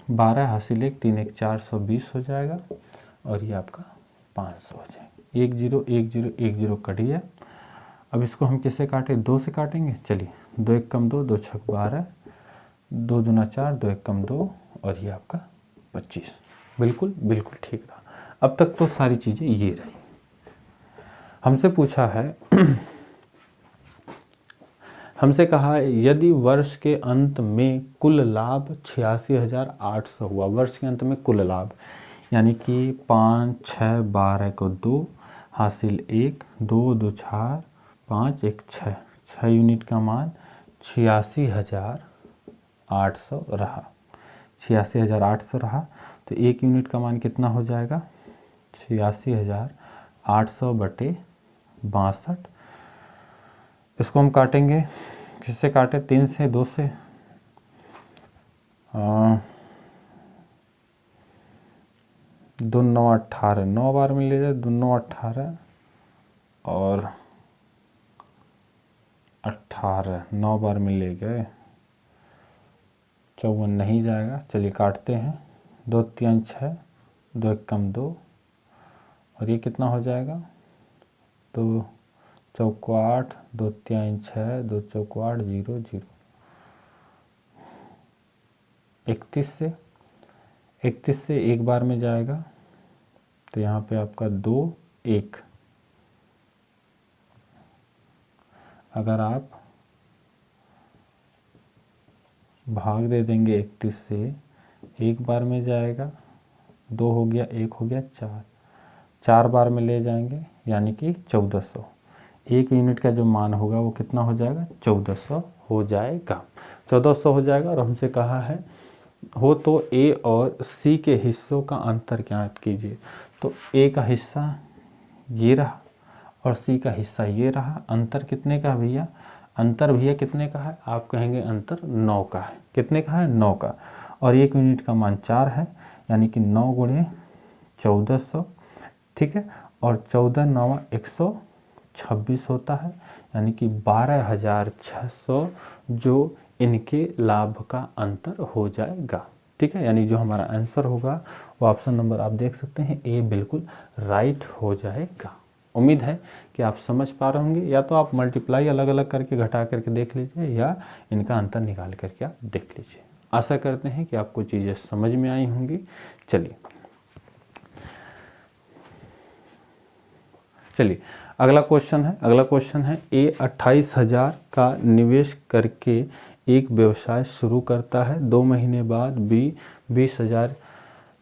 12 हासिल 1, 3 1 420 हो जाएगा और ये आपका 500 हो जाएगा। 1 0 1 0 1 0 कट गया। अब इसको हम किससे काटें? 2 से काटेंगे। चलिए, 2 1 कम 2, 2 6 12, 2 दूना 4, 2 1 कम 2 और ये आपका 25। बिल्कुल ठीक रहा। अब तक तो सारी चीज़ें ये रही। हमसे पूछा है हमसे कहा यदि वर्ष के अंत में कुल लाभ 86,800 हुआ। वर्ष के अंत में कुल लाभ यानी कि 5 6 12 को 2 हासिल 1, 2 2 4 5 1 6 यूनिट का मान 86,800 रहा। 86,800 रहा तो 1 यूनिट का मान कितना हो जाएगा? 86,800 बटे 62। इसको हम काटेंगे, किससे काटे? 3 से, 2 से। 2 9 18, 9 बार में ले जाए, 2 9 18 और 18, 9 बार में ले गए, 54 नहीं जाएगा। चलिए काटते हैं। 2 3 6, 2 1 कम 2 और ये कितना हो जाएगा? 2 चौको 8, 2 3 6, 2 चौको 8 0 0। 31 से एक बार में जाएगा तो यहाँ पे आपका 2 1। अगर आप भाग दे देंगे 31 से, एक बार में जाएगा, 2 हो गया, 1 हो गया, 4 बार में ले जाएंगे यानी कि 1400। 1 यूनिट का जो मान होगा वो कितना हो जाएगा? 1400 हो जाएगा। 1400 हो जाएगा। और हमसे कहा है हो तो ए और सी के हिस्सों का अंतर ज्ञात कीजिए। तो ए का हिस्सा ये रहा और सी का हिस्सा ये रहा। अंतर कितने का है भैया? अंतर भैया कितने का है? आप कहेंगे अंतर 9 का है। कितने का है? 9 का। और एक यूनिट का मान 4 है, यानी कि 9 गुणे 1400, ठीक है। और 14 9 126 होता है, यानी कि 12,600 जो इनके लाभ का अंतर हो जाएगा, ठीक है। यानी जो हमारा आंसर होगा वो ऑप्शन नंबर आप देख सकते हैं ए बिल्कुल राइट हो जाएगा। उम्मीद है कि आप समझ पा रहे होंगे। या तो आप मल्टीप्लाई अलग अलग करके घटा करके देख लीजिए या इनका अंतर निकाल करके आप देख लीजिए। आशा करते हैं कि आपको चीज़ें समझ में आई होंगी। चलिए अगला क्वेश्चन है ए 28,000 का निवेश करके एक व्यवसाय शुरू करता है। 2 महीने बाद बी 20,000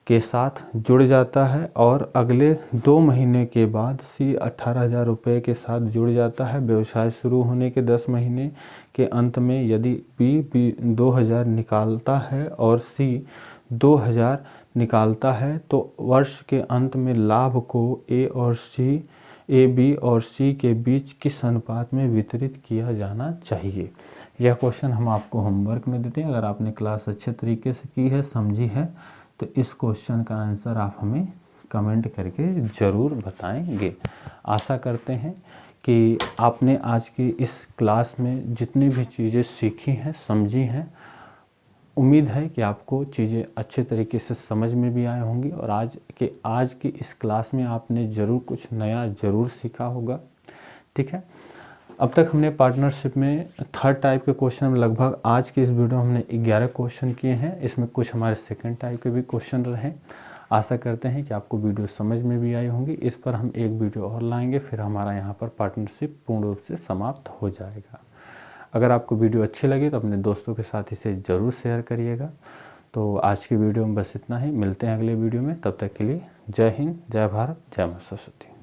के साथ जुड़ जाता है और अगले 2 महीने के बाद सी 18,000 रुपये के साथ जुड़ जाता है। व्यवसाय शुरू होने के 10 महीने के अंत में यदि बी 2,000 निकालता है और सी 2,000 निकालता है तो वर्ष के अंत में लाभ को ए बी और सी के बीच किस अनुपात में वितरित किया जाना चाहिए। यह क्वेश्चन हम आपको होमवर्क में देते हैं। अगर आपने क्लास अच्छे तरीके से की है, समझी है, तो इस क्वेश्चन का आंसर आप हमें कमेंट करके ज़रूर बताएंगे। आशा करते हैं कि आपने आज की इस क्लास में जितनी भी चीज़ें सीखी हैं, समझी हैं, उम्मीद है कि आपको चीज़ें अच्छे तरीके से समझ में भी आई होंगी और आज की इस क्लास में आपने ज़रूर कुछ नया ज़रूर सीखा होगा, ठीक है। अब तक हमने पार्टनरशिप में 3rd टाइप के क्वेश्चन में लगभग आज के इस वीडियो में हमने 11 क्वेश्चन किए हैं। इसमें कुछ हमारे 2nd टाइप के भी क्वेश्चन रहे। आशा करते हैं कि आपको वीडियो समझ में भी आई होंगी। इस पर हम एक वीडियो और लाएंगे, फिर हमारा यहाँ पर पार्टनरशिप पूर्ण रूप से समाप्त हो जाएगा। अगर आपको वीडियो अच्छी लगी तो अपने दोस्तों के साथ इसे ज़रूर शेयर करिएगा। तो आज की वीडियो में बस इतना ही। मिलते हैं अगले वीडियो में। तब तक के लिए जय हिंद, जय भारत, जय मां सरस्वती।